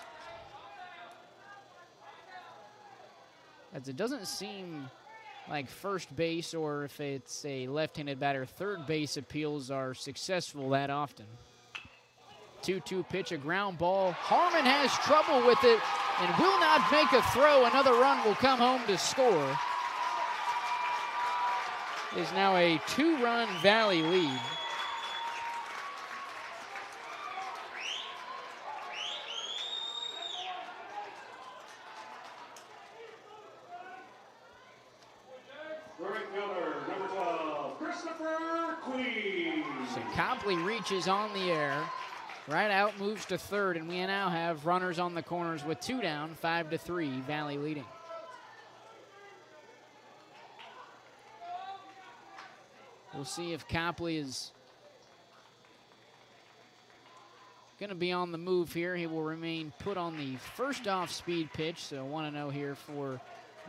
As it doesn't seem like first base, or if it's a left-handed batter, third base appeals are successful that often. 2-2 pitch, a ground ball. Harmon has trouble with it and will not make a throw. Another run will come home to score. It is now a 2-run Valley lead. So Copley reaches on the air. Right out, moves to third, and we now have runners on the corners with 2 down, 5-3, Valley leading. We'll see if Copley is going to be on the move here. He will remain put on the first off-speed pitch, so 1-0 here for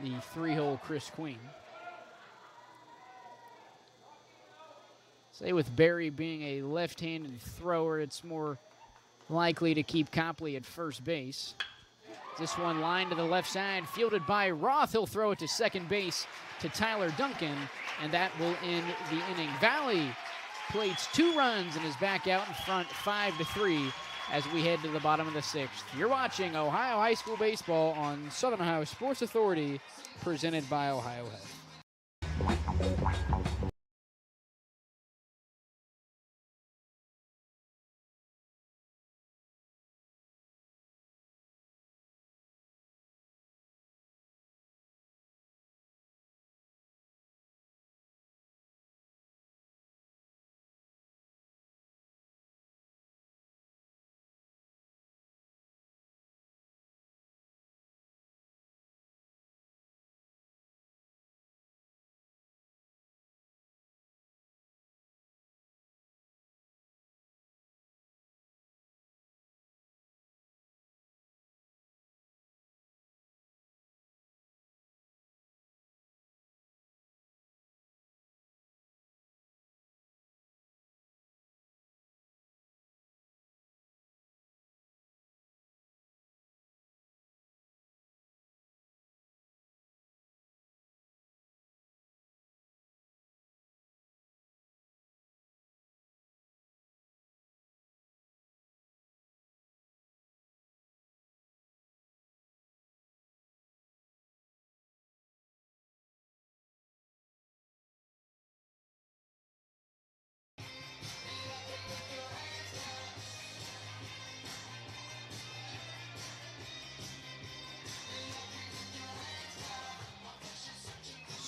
the 3-hole Chris Queen. Say with Barry being a left-handed thrower, it's more likely to keep Copley at first base. This one line to the left side, fielded by Roth. He'll throw it to second base to Tyler Duncan, and that will end the inning. Valley plates 2 runs and is back out in front 5-3 as we head to the bottom of the 6th. You're watching Ohio High School Baseball on Southern Ohio Sports Authority, presented by OhioHealth.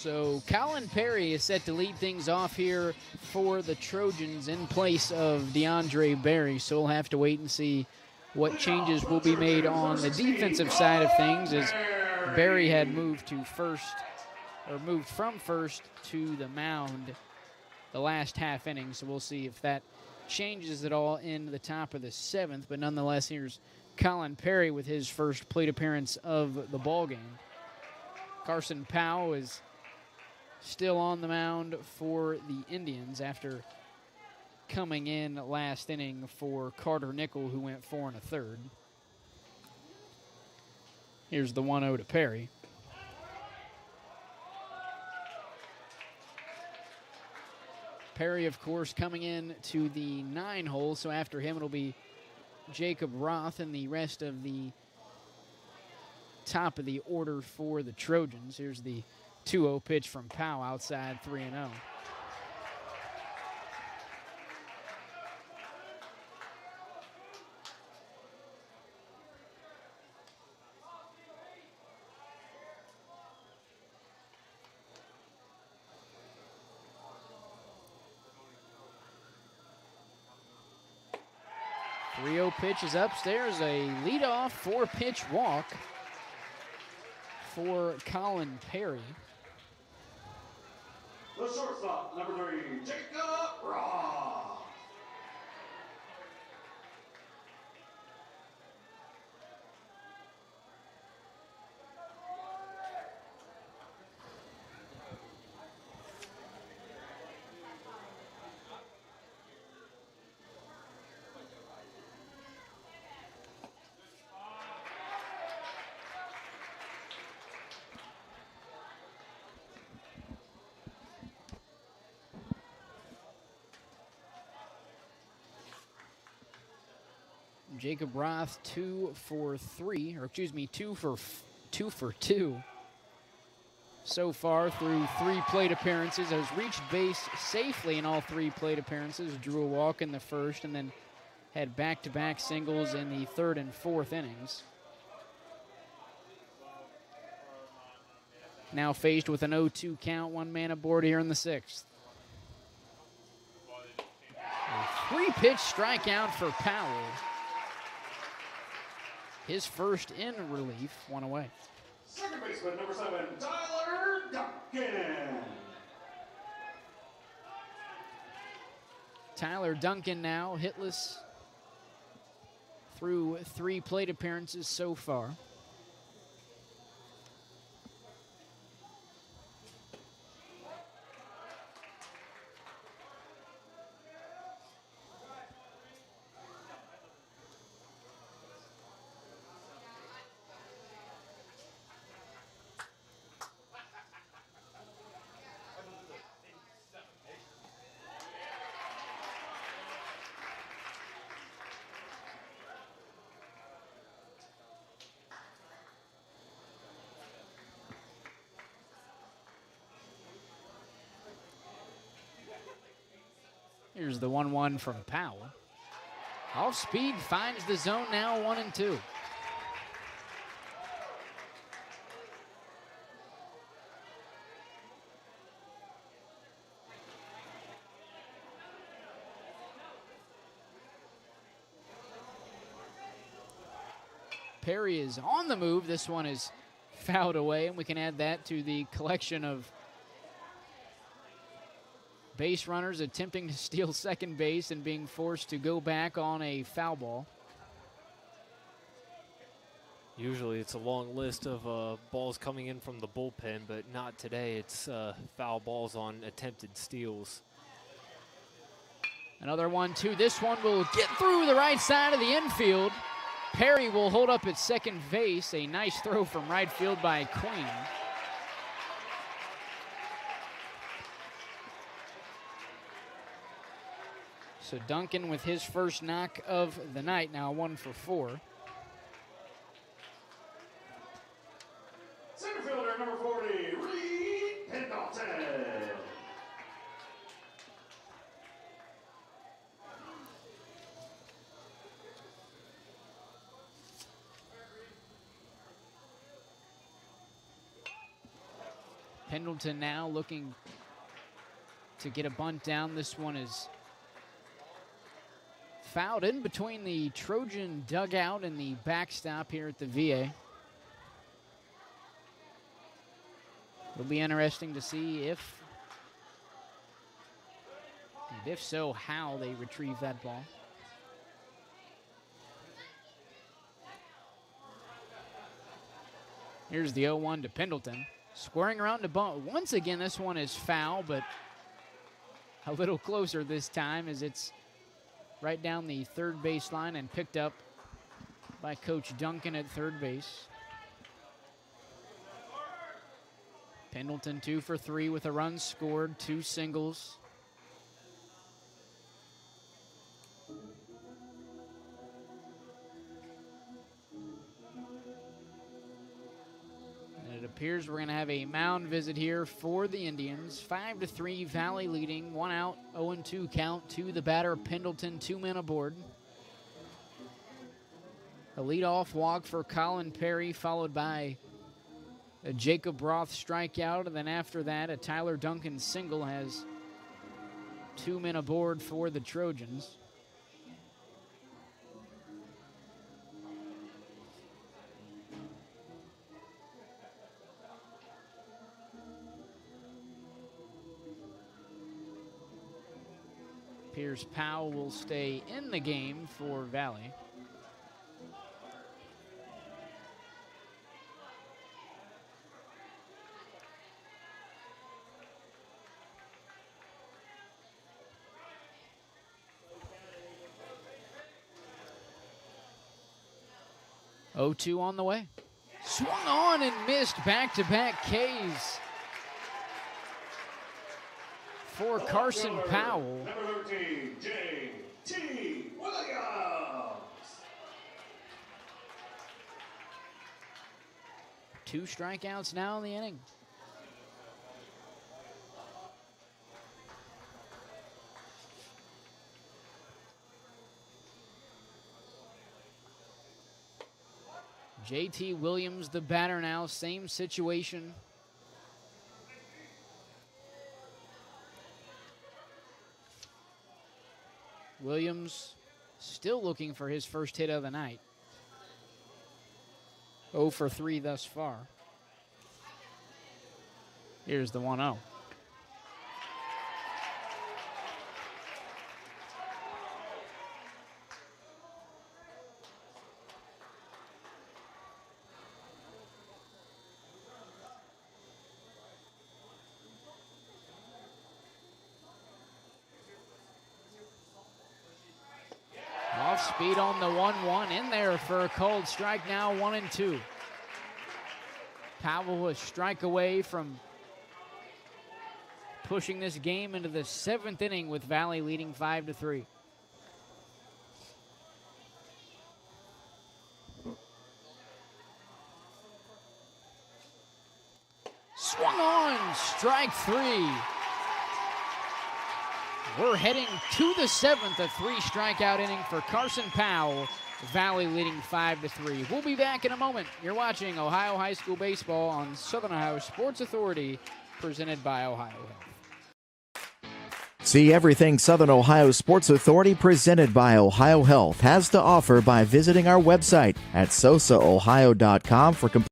So Colin Perry is set to lead things off here for the Trojans in place of DeAndre Barry. So we'll have to wait and see what changes will be made on the defensive side of things, as Barry had moved to first, or moved from first to the mound the last half inning. So we'll see if that changes at all in the top of the 7th. But nonetheless, here's Colin Perry with his first plate appearance of the ball game. Carson Powell is still on the mound for the Indians after coming in last inning for Carter Nickel, who went 4 1/3. Here's the 1-0 to Perry. Perry, of course, coming in to the 9 hole, so after him it'll be Jacob Roth and the rest of the top of the order for the Trojans. Here's the 2-0 pitch from Powell outside, 3-0. Pitch is upstairs, a leadoff 4-pitch walk for Colin Perry. The shortstop, number 3, Jacob Roth. Jacob Roth 2 for 2 so far through 3 plate appearances. Has reached base safely in all 3 plate appearances. Drew a walk in the first and then had back-to-back singles in the 3rd and 4th innings. Now faced with an 0-2 count, 1 man aboard here in the 6th. 3-pitch strikeout for Powell. His first in relief, one away. Second baseman, number 7, Tyler Duncan. Tyler Duncan now hitless through 3 plate appearances so far. Here's the 1-1 from Powell. Off speed, finds the zone now, 1-2. Perry is on the move. This one is fouled away, and we can add that to the collection of base runners attempting to steal second base and being forced to go back on a foul ball. Usually it's a long list of balls coming in from the bullpen, but not today. It's foul balls on attempted steals. Another 1-2. This one will get through the right side of the infield. Perry will hold up at second base. A nice throw from right field by Queen. So Duncan with his first knock of the night, now 1 for 4. Center fielder, number 40, Reed Pendleton. Pendleton now looking to get a bunt down. This one is fouled in between the Trojan dugout and the backstop here at the VA. It'll be interesting to see if, and if so, how they retrieve that ball. Here's the 0-1 to Pendleton. Squaring around to bunt. Once again, this one is foul, but a little closer this time as it's right down the third baseline and picked up by Coach Duncan at third base. Pendleton 2 for 3 with a run scored, 2 singles. And it appears we're going to have a mound visit here for the Indians. 5-3, Valley leading, 1 out, 0-2 count to the batter, Pendleton, 2 men aboard. A leadoff walk for Colin Perry, followed by a Jacob Roth strikeout, and then after that, a Tyler Duncan single has 2 men aboard for the Trojans. Pierce Powell will stay in the game for Valley. O2 on the way. Swung on and missed back-to-back Ks for Carson Powell. Number 13, J.T. Williams. 2 strikeouts now in the inning. J.T. Williams, the batter now, same situation. Williams still looking for his first hit of the night. 0 for 3 thus far. Here's the 1-0. Off speed on the 1-1, in there for a cold strike, now 1-2. Powell a strike away from pushing this game into the 7th inning with Valley leading 5-3. Swung on, strike 3. We're heading to the 7th, a 3-strikeout inning for Carson Powell. Valley leading 5-3. We'll be back in a moment. You're watching Ohio High School Baseball on Southern Ohio Sports Authority, presented by OhioHealth. See everything Southern Ohio Sports Authority presented by OhioHealth has to offer by visiting our website at SOSAOhio.com for complete.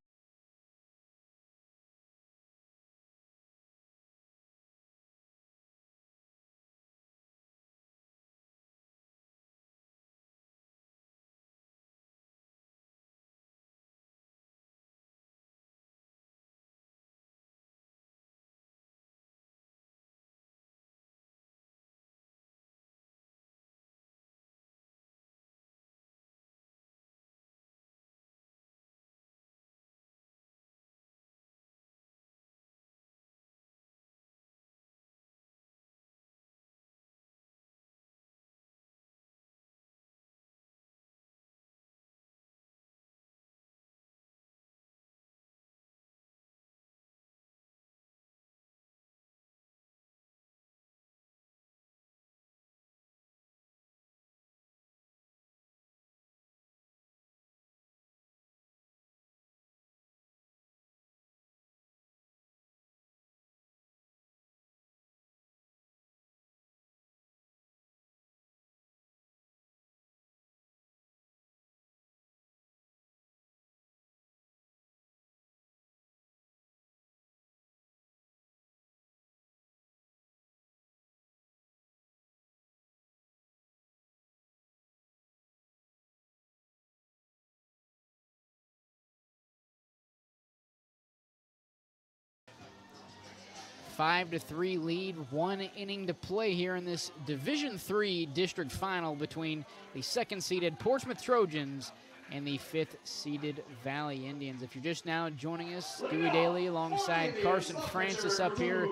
Five to 3 lead, 1 inning to play here in this Division III district final between the 2nd-seeded Portsmouth Trojans and the 5th-seeded Valley Indians. If you're just now joining us, Dewey Daly alongside Carson Francis up here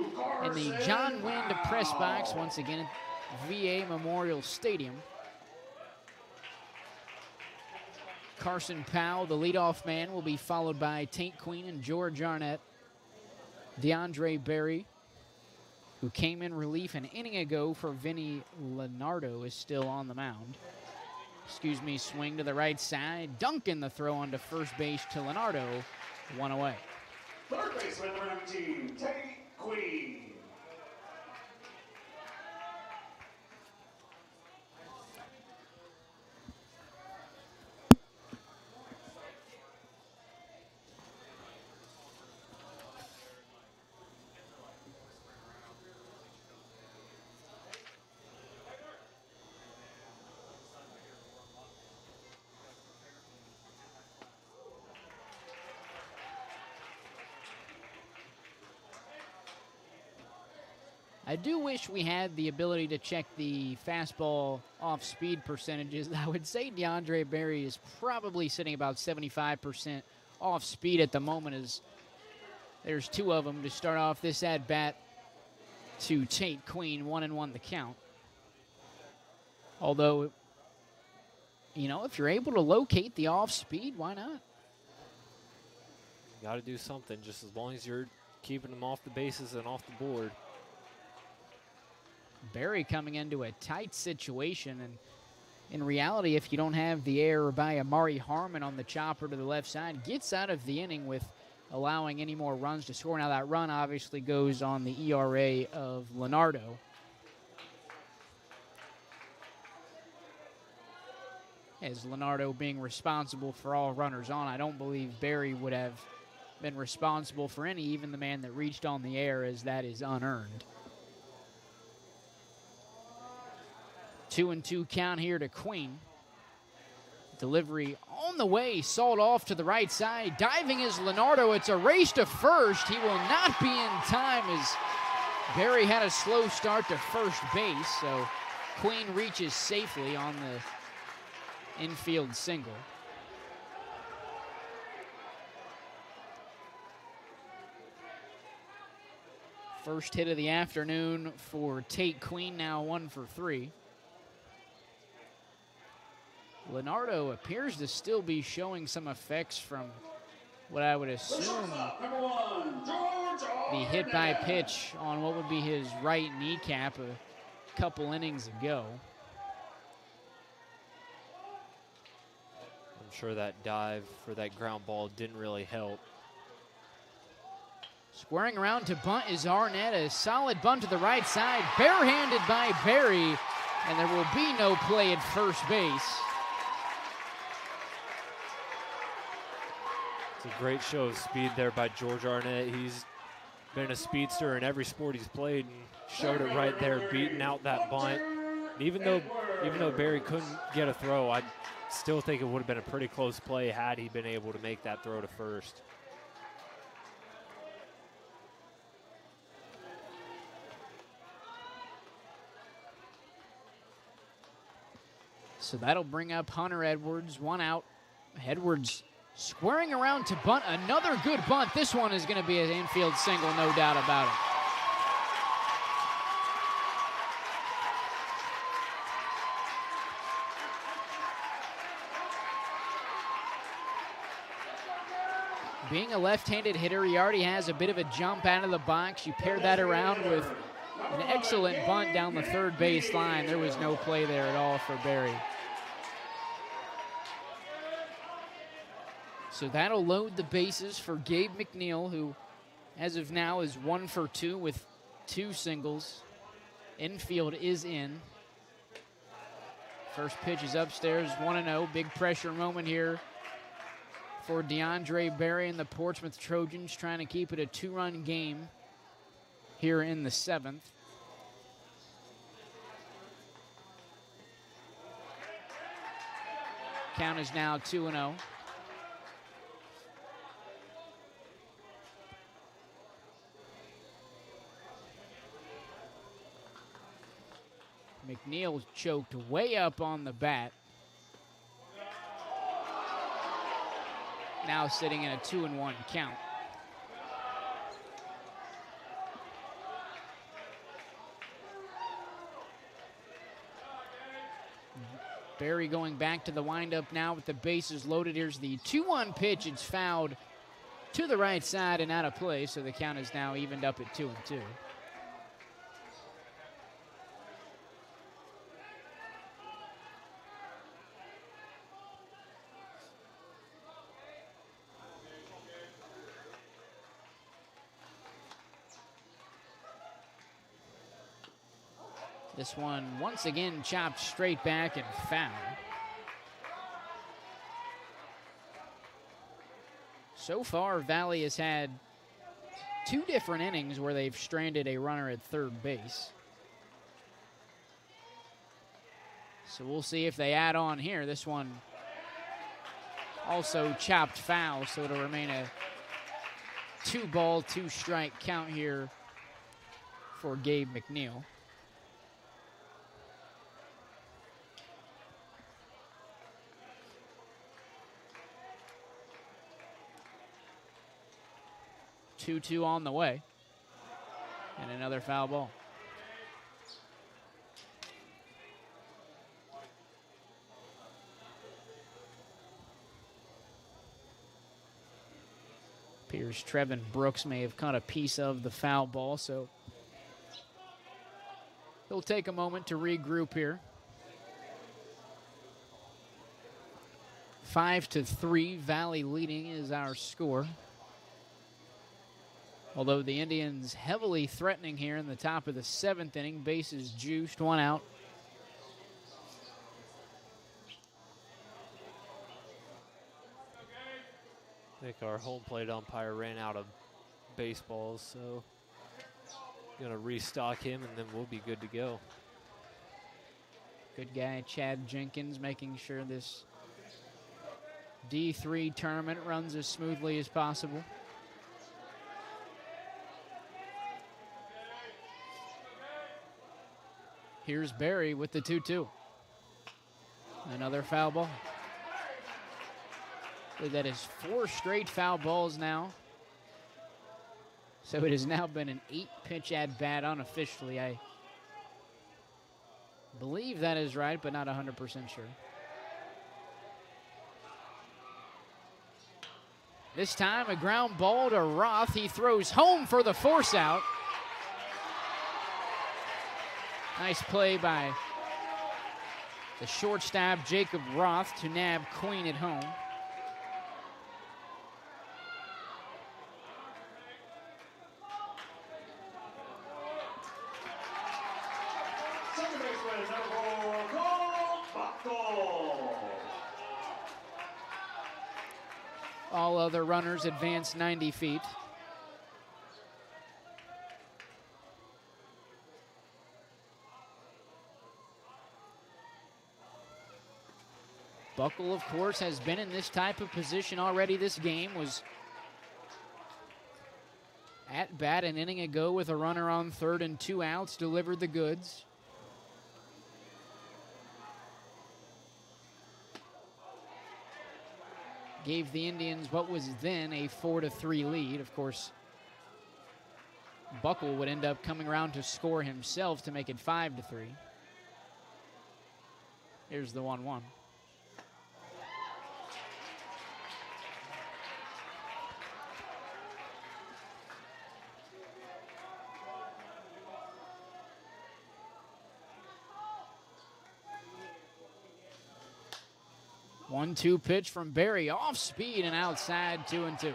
in the John Wind press box, once again at VA Memorial Stadium. Carson Powell, the leadoff man, will be followed by Tate Queen and George Arnett. DeAndre Berry, who came in relief an inning ago for Vinny Leonardo, is still on the mound. Swing to the right side. Duncan the throw onto first base to Leonardo. 1 away. Third baseman number 19, Tate Queen. I do wish we had the ability to check the fastball off-speed percentages. I would say DeAndre Berry is probably sitting about 75% off-speed at the moment, as there's 2 of them to start off this at-bat to Tate Queen, 1-1 the count. Although, you know, if you're able to locate the off-speed, why not? Got to do something, just as long as you're keeping them off the bases and off the board. Berry coming into a tight situation, and in reality, if you don't have the error by Amari Harmon on the chopper to the left side, gets out of the inning with allowing any more runs to score. Now that run obviously goes on the ERA of Leonardo. as Leonardo being responsible for all runners on. I don't believe Barry would have been responsible for any, even the man that reached on the air, as that is unearned. 2-2 count here to Queen. Delivery on the way, sawed off to the right side. Diving is Leonardo. It's a race to first. He will not be in time as Barry had a slow start to first base, so Queen reaches safely on the infield single. First hit of the afternoon for Tate Queen, now 1 for 3. Leonardo appears to still be showing some effects from what I would assume the hit by pitch on what would be his right kneecap a couple innings ago. I'm sure that dive for that ground ball didn't really help. Squaring around to bunt is Arnett, a solid bunt to the right side, barehanded by Barry, and there will be no play at first base. It's a great show of speed there by George Arnett. He's been a speedster in every sport he's played and showed it right there, beating out that bunt. And even though Barry couldn't get a throw, I still think it would have been a pretty close play had he been able to make that throw to first. So that'll bring up Hunter Edwards, 1 out. Edwards squaring around to bunt, another good bunt. This one is going to be an infield single, no doubt about it. Being a left-handed hitter, he already has a bit of a jump out of the box. You pair that around with an excellent bunt down the third base line. There was no play there at all for Barry. So that'll load the bases for Gabe McNeil, who as of now is 1 for 2 with 2 singles. Infield is in. First pitch is upstairs, 1-0. Big pressure moment here for DeAndre Barry and the Portsmouth Trojans, trying to keep it a 2-run game here in the 7th. Count is now 2-0. McNeil choked way up on the bat. Now sitting in a 2-1 count. Barry going back to the windup now with the bases loaded. Here's the 2-1 pitch. It's fouled to the right side and out of play, so the count is now evened up at 2-2. This one once again chopped straight back and foul. So far, Valley has had 2 different innings where they've stranded a runner at third base. So we'll see if they add on here. This one also chopped foul, so it'll remain a 2-ball, 2-strike count here for Gabe McNeil. Two on the way. And another foul ball. Appears Trevin Brooks may have caught a piece of the foul ball, so he'll take a moment to regroup here. 5-3, Valley leading is our score. Although the Indians heavily threatening here in the top of the 7th inning. Bases juiced, 1 out. think our home plate umpire ran out of baseballs, so gonna restock him and then we'll be good to go. Good guy, Chad Jenkins, making sure this D3 tournament runs as smoothly as possible. Here's Barry with the 2-2. Another foul ball. That is 4 straight foul balls now. So it has now been an 8-pitch at bat unofficially. I believe that is right, but not 100% sure. This time a ground ball to Roth. He throws home for the force out. Nice play by the shortstop, Jacob Roth, to nab Queen at home. Second baseman, number 4, Cole Buckle. All other runners advance 90 feet. Buckle, of course, has been in this type of position already this game. Was at bat an inning ago with a runner on third and 2 outs, delivered the goods. Gave the Indians what was then a 4-3 lead. Of course, Buckle would end up coming around to score himself to make it 5-3. Here's the 1-1. One-two pitch from Barry, off speed and outside, 2-2.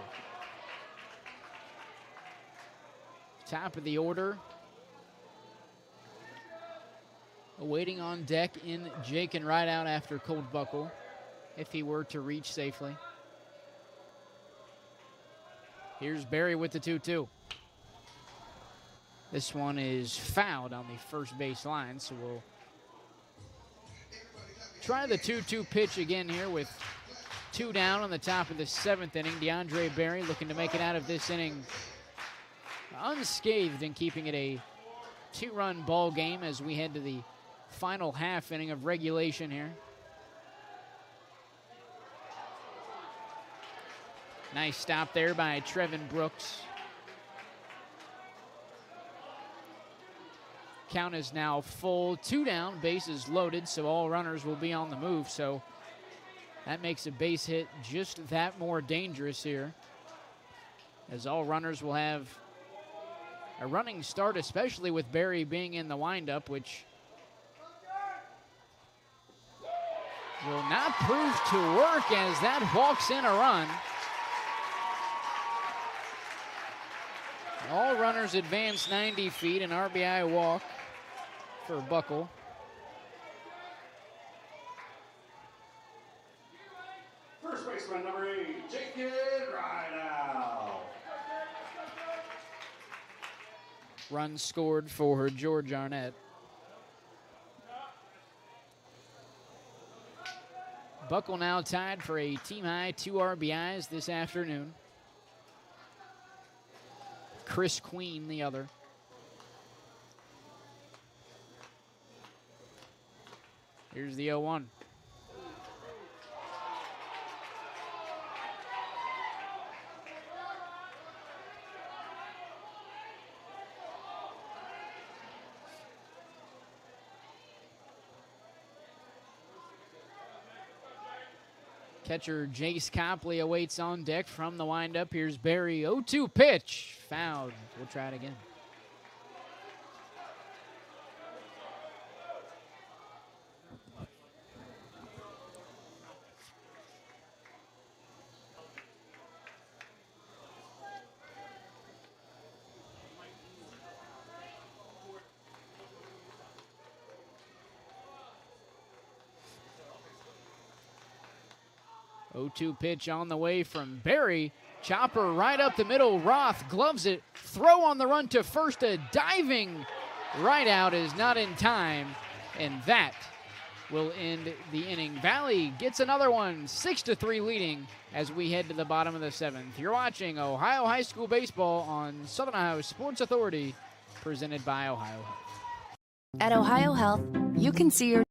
Top of the order. Awaiting on deck in Jake and right out after Colt Buckle, if he were to reach safely. Here's Barry with the 2-2. This one is fouled on the first base line, so we'll try the 2-2 pitch again here with 2 down on the top of the 7th inning. DeAndre Barry looking to make it out of this inning unscathed and keeping it a 2-run ball game as we head to the final half inning of regulation here. Nice stop there by Trevin Brooks. Count is now full, 2 down, bases loaded, so all runners will be on the move. So that makes a base hit just that more dangerous here, as all runners will have a running start, especially with Barry being in the windup, which will not prove to work as that walks in a run. All runners advance 90 feet, an RBI walk for Buckle. First baseman, number 8, Jake Rideout. Run scored for George Arnett. Buckle now tied for a team-high 2 RBIs this afternoon. Chris Queen, the other. Here's the 0-1. Catcher Jace Copley awaits on deck from the windup. Here's Barry, 0-2 pitch, fouled. We'll try it again. Oh, 2 pitch on the way from Barry. Chopper right up the middle. Roth gloves it. Throw on the run to first. A diving right out is not in time. And that will end the inning. Valley gets another one, 6-3 leading as we head to the bottom of the 7th. You're watching Ohio High School Baseball on Southern Ohio Sports Authority, presented by Ohio Health. At OhioHealth, you can see your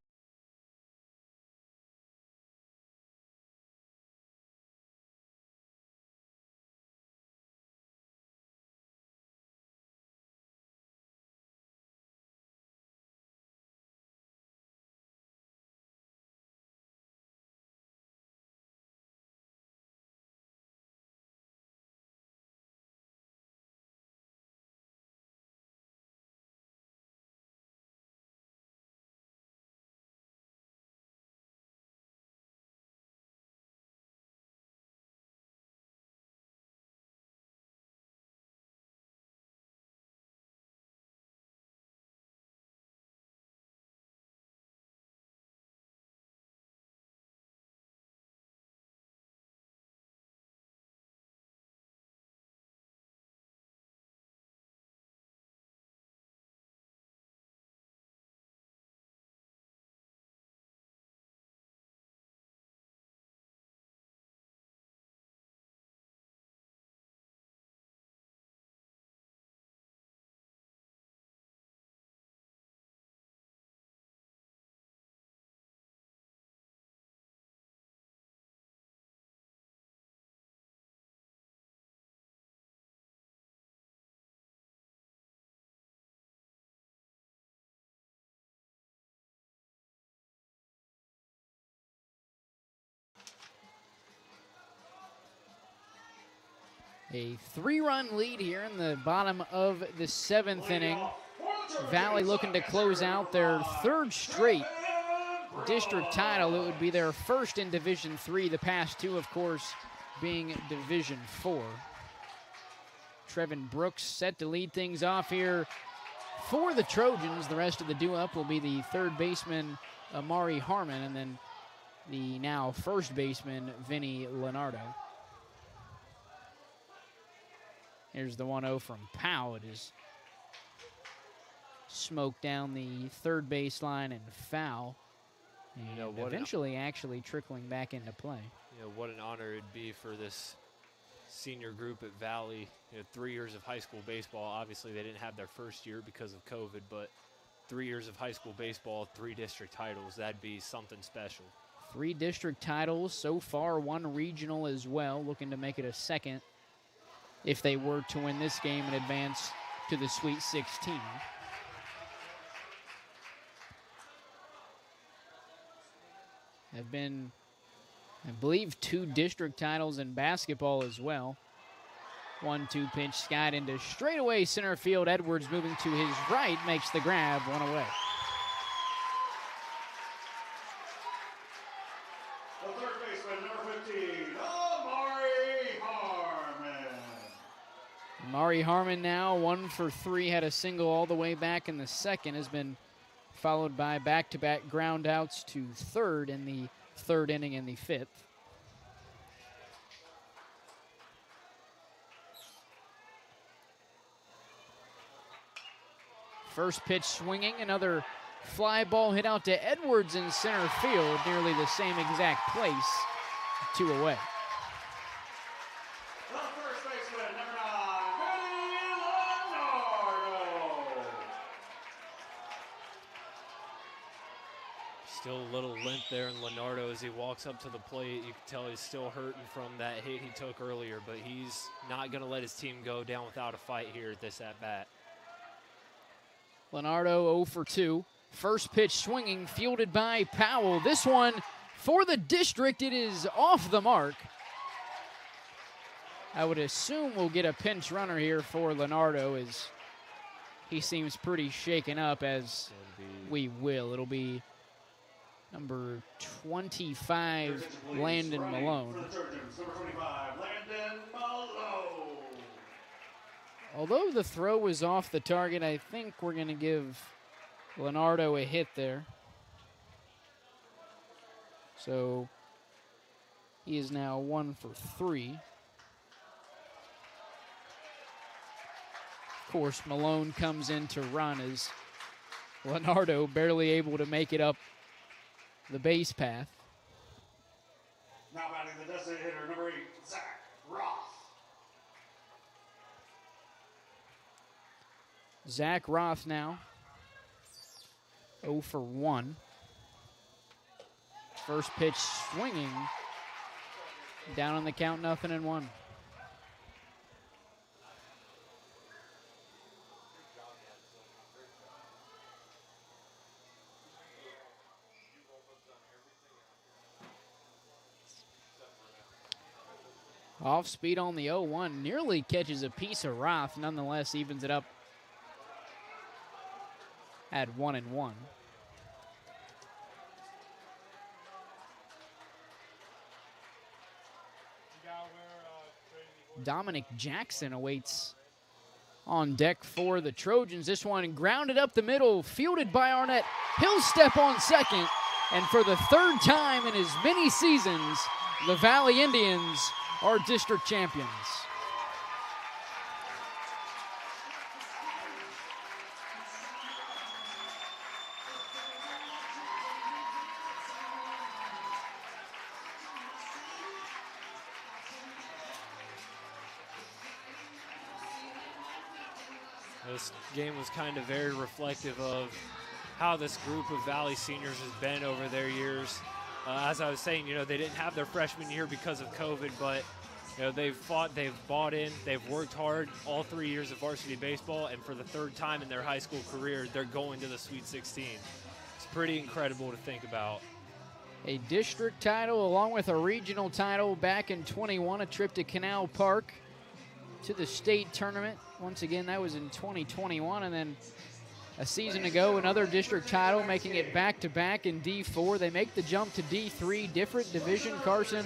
A 3-run lead here in the bottom of the 7th inning. Valley looking to close out their 3rd straight district title. It would be their first in Division III, the past 2, of course, being Division IV. Trevin Brooks set to lead things off here for the Trojans. The rest of the due-up will be the 3rd baseman, Amari Harmon, and then the now 1st baseman, Vinny Leonardo. Here's the 1-0 from Powell. It is smoked down the 3rd baseline and foul. And eventually actually trickling back into play. What an honor it'd be for this senior group at Valley. 3 years of high school baseball. Obviously, they didn't have their first year because of COVID, but 3 years of high school baseball, 3 district titles. That'd be something special. 3 district titles so far, 1 regional as well, looking to make it a 2nd if they were to win this game and advance to the Sweet 16. Have been, I believe, 2 district titles in basketball as well. 1-2 pitch, skied into straightaway center field. Edwards moving to his right, makes the grab, 1 away. The 3rd baseman, number 15, Amari Harmon. Amari Harmon now 1 for 3, had a single all the way back in the 2nd, has been followed by back-to-back ground outs to 3rd in the 3rd inning and the 5th. First pitch swinging, another fly ball hit out to Edwards in center field, nearly the same exact place, 2 away. The 1st baseman, number 9, Vinny Leonardo. Still a little limp there in Leonardo as he walks up to the plate. You can tell he's still hurting from that hit he took earlier, but he's not going to let his team go down without a fight here at this at-bat. Leonardo 0 for 2. First pitch swinging, fielded by Powell. This one for the district, it is off the mark. I would assume we'll get a pinch runner here for Leonardo, as he seems pretty shaken up, as we will. It'll be number 25, Landon Malone. For the Trojans, number 25, Landon Malone. Although the throw was off the target, I think we're going to give Leonardo a hit there. So he is now 1 for 3. Of course, Malone comes in to run as Leonardo barely able to make it up the base path. Now batting the designated hitter, number 8, Zach Roth. Zach Roth now 0 for 1. First pitch swinging. Down on the count, 0-1. Off speed on the 0-1, nearly catches a piece of Roth, nonetheless evens it up at 1-1. Dominic Jackson awaits on deck for the Trojans. This one grounded up the middle, fielded by Arnett. He'll step on second, and for the third time in as many seasons, the Valley Indians are district champions. This game was kind of very reflective of how this group of Valley seniors has been over their years. As I was saying, they didn't have their freshman year because of COVID, but they've fought, they've bought in, they've worked hard all 3 years of varsity baseball, and for the third time in their high school career, they're going to the Sweet 16. It's pretty incredible to think about. A district title along with a regional title back in 21, a trip to Canal Park to the state tournament. Once again, that was in 2021, and then a season ago, another district title, making it back-to-back in D4. They make the jump to D3, different division, Carson.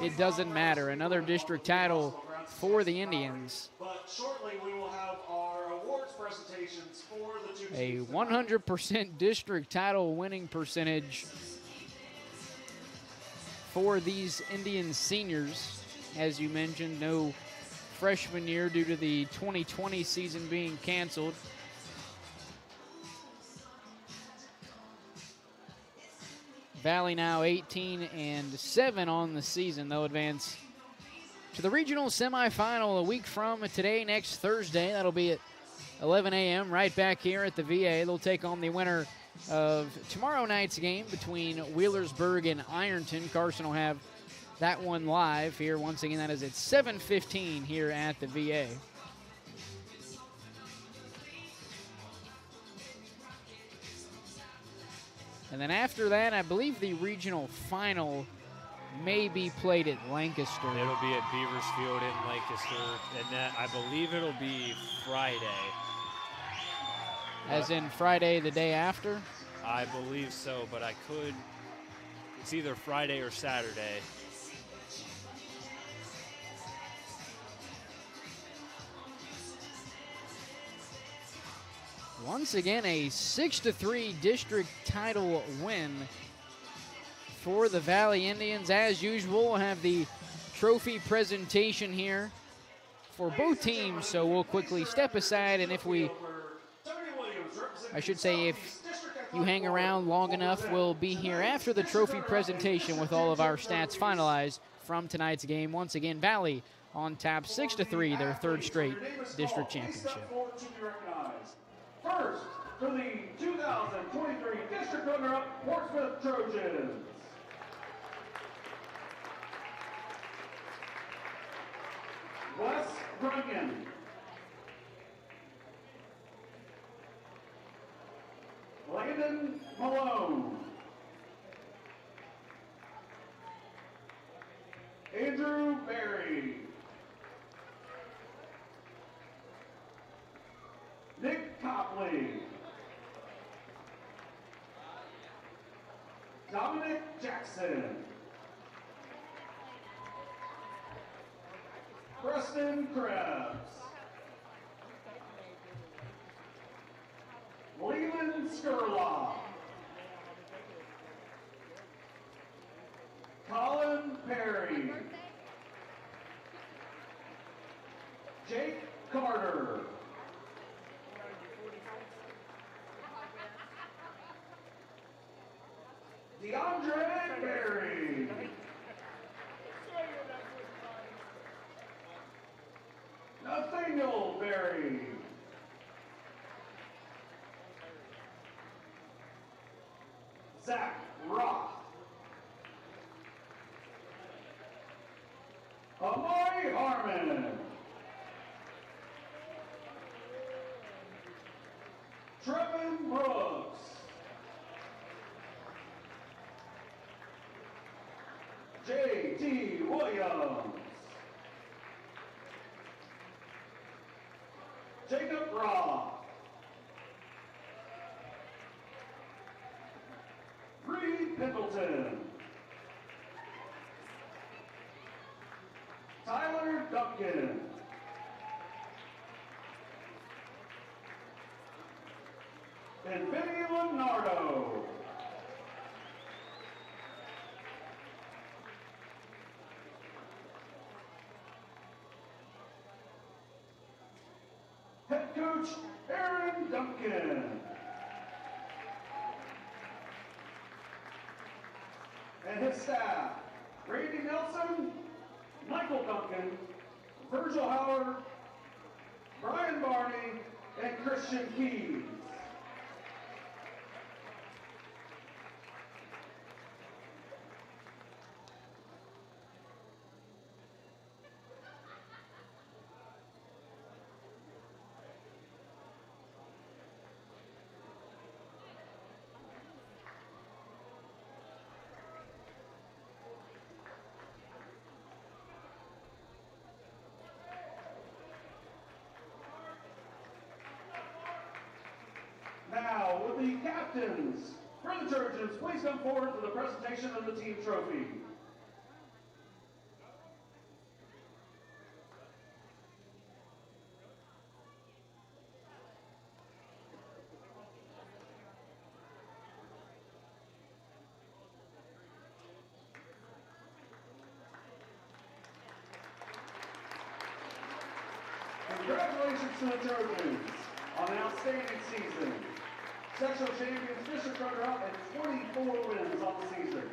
It doesn't matter. Another district title for the Indians. But shortly we will have our awards presentations for the two A teams. 100% district title winning percentage for these Indian seniors. As you mentioned, no freshman year due to the 2020 season being canceled. Valley now 18-7 on the season. They'll advance to the regional semifinal a week from today, next Thursday. That'll be at 11 a.m. right back here at the VA. They'll take on the winner of tomorrow night's game between Wheelersburg and Ironton. Carson will have that one live here. Once again, that is at 7:15 here at the VA. And then after that, I believe the regional final may be played at Lancaster. It'll be at Beavers Field in Lancaster, and that I believe it'll be Friday. As in Friday the day after? I believe so, but it's either Friday or Saturday. Once again, a 6-3 district title win for the Valley Indians. As usual, we'll have the trophy presentation here for both teams, so we'll quickly step aside, and if you hang around long enough, we'll be here after the trophy presentation with all of our stats finalized from tonight's game. Once again, Valley on top, 6-3, their third straight district championship. First, for the 2023 district runner-up, Portsmouth Trojans. Wes Brungan. Landon Malone. Andrew Berry. Nick Copley. Dominic Jackson. Preston Krebs. Leland Skurlock. Colin Perry. Jake Carter. DeAndre Berry. Nathaniel Berry. Zach Roth. Amari Harmon. Trevin Brooks. J.T. Williams. Jacob Roth. Reed Pendleton. Tyler Duncan. And Vinny Leonardo. Head coach Aaron Duncan. And his staff, Randy Nelson, Michael Duncan, Virgil Howard, Brian Barney, and Christian Keys. Now, will the captains for the Trojans please come forward for the presentation of the team trophy. Congratulations to the Trojans on an outstanding season. Sectional champions, district runner-up, and 24 wins on the season.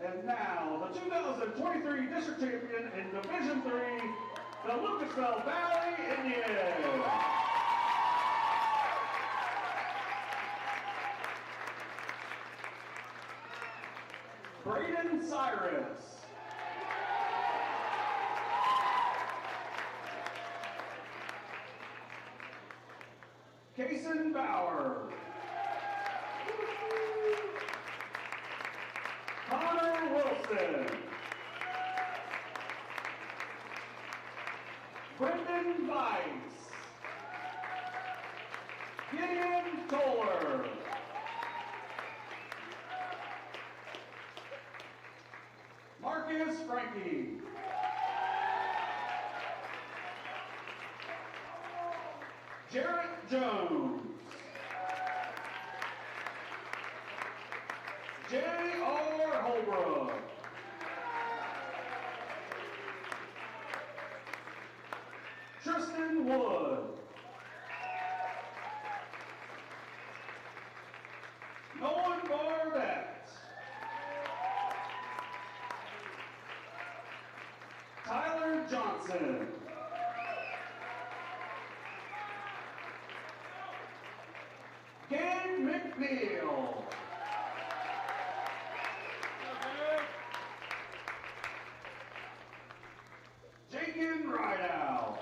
And now, the 2023 district champion in Division III, the Lucasville Valley Indians. Braden Cyrus. Kason Bauer. Connor Wilson. Brendan Weiss. Gideon Toller. Marcus Frankie. Jarrett Jones. J.R. Holbrook. Tristan Wood. Nolan Barbette. Tyler Johnson. Gabe McNeil. Jakin Rideout.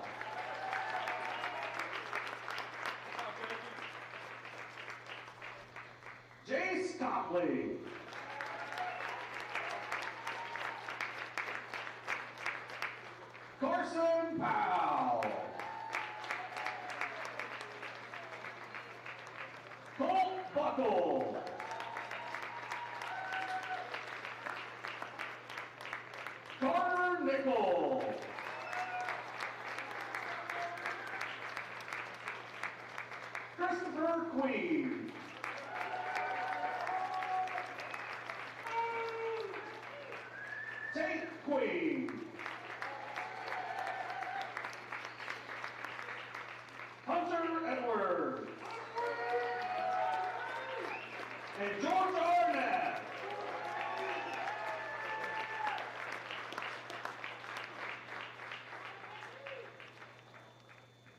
Jace Copley. Carson Powell. Colt Buckle. Christopher Queen. Tate Queen. Hunter Edwards. And George Arnett.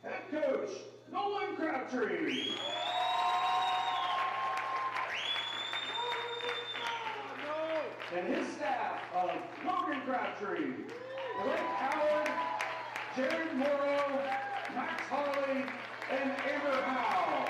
Head coach, Nolan Crabtree. And his staff of Logan Crabtree, Blake Howard, Jared Morrow, Max Harley, and Amber Howe.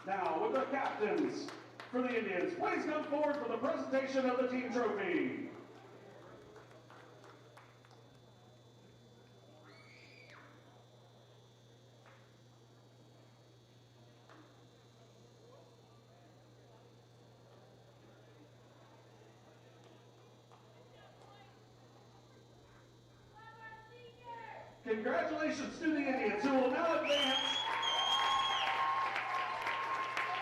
Now, with the captains for the Indians, please come forward for the presentation of the team trophy. Congratulations to the Indians, who will now advance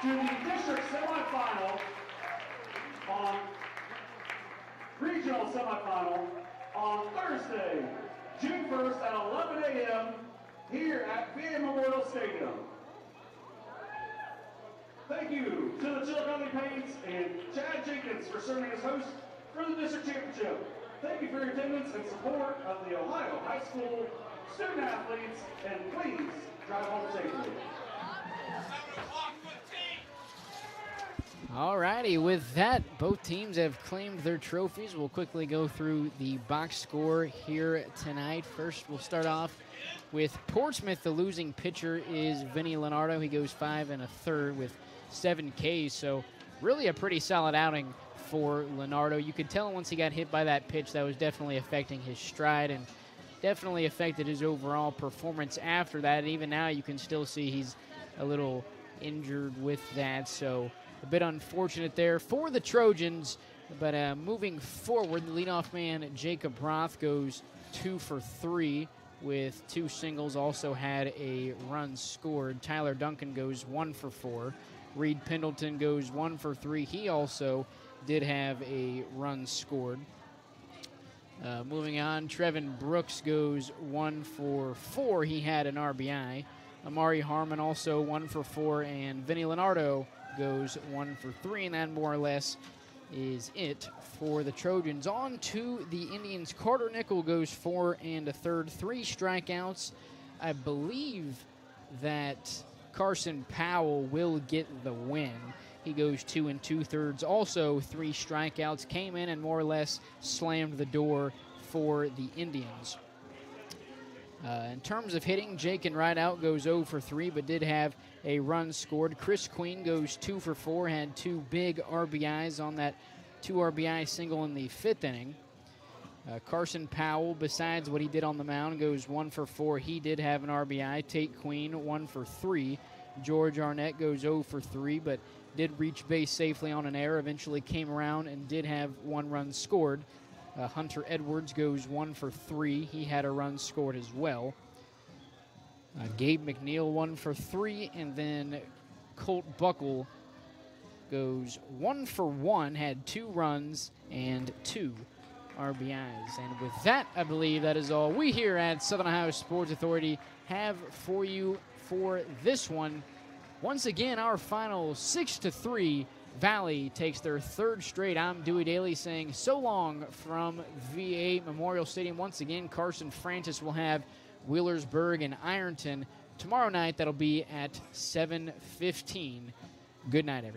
to the district semifinal regional semifinal on Thursday, June 1st at 11 a.m. here at VA Memorial Stadium. Thank you to the Chillicothe Paints and Chad Jenkins for serving as hosts for the district championship. Thank you for your attendance and support of the Ohio High School student athletes, and please drive home safely. Alrighty, with that, both teams have claimed their trophies. We'll quickly go through the box score here tonight. First, we'll start off with Portsmouth. The losing pitcher is Vinny Leonardo. He goes 5 1/3 with 7 Ks, so really a pretty solid outing for Leonardo. You could tell once he got hit by that pitch that was definitely affecting his stride and definitely affected his overall performance after that. Even now, you can still see he's a little injured with that, so a bit unfortunate there for the Trojans. But moving forward, the leadoff man, Jacob Roth, goes 2 for 3 with 2 singles, also had a run scored. Tyler Duncan goes 1 for 4. Reed Pendleton goes 1 for 3. He also did have a run scored. Moving on, Trevin Brooks goes 1 for 4. He had an RBI. Amari Harmon also 1 for 4, and Vinny Leonardo goes 1 for 3, and that more or less is it for the Trojans. On to the Indians. Carter Nickel goes 4 1/3, 3 strikeouts. I believe that Carson Powell will get the win. He goes 2 2/3, also 3 strikeouts, came in and more or less slammed the door for the Indians. In terms of hitting, Jake and Rideout goes 0 for 3, but did have a run scored. Chris Queen goes 2 for 4, had 2 big RBIs on that 2 RBI single in the 5th inning. Carson Powell, besides what he did on the mound, goes 1 for 4. He did have an RBI. Tate Queen, 1 for 3. George Arnett goes 0 for 3, but did reach base safely on an error, eventually came around and did have 1 run scored. Hunter Edwards goes 1 for 3. He had a run scored as well. Gabe McNeil 1 for 3, and then Colt Buckle goes 1 for 1, had 2 runs and 2 RBIs. And with that, I believe that is all we here at Southern Ohio Sports Authority have for you for this one. Once again, our final 6-3. Valley takes their 3rd straight. I'm Dewey Daly saying so long from VA Memorial Stadium. Once again, Carson Francis will have Wheelersburg and Ironton tomorrow night. That'll be at 7:15. Good night, everyone.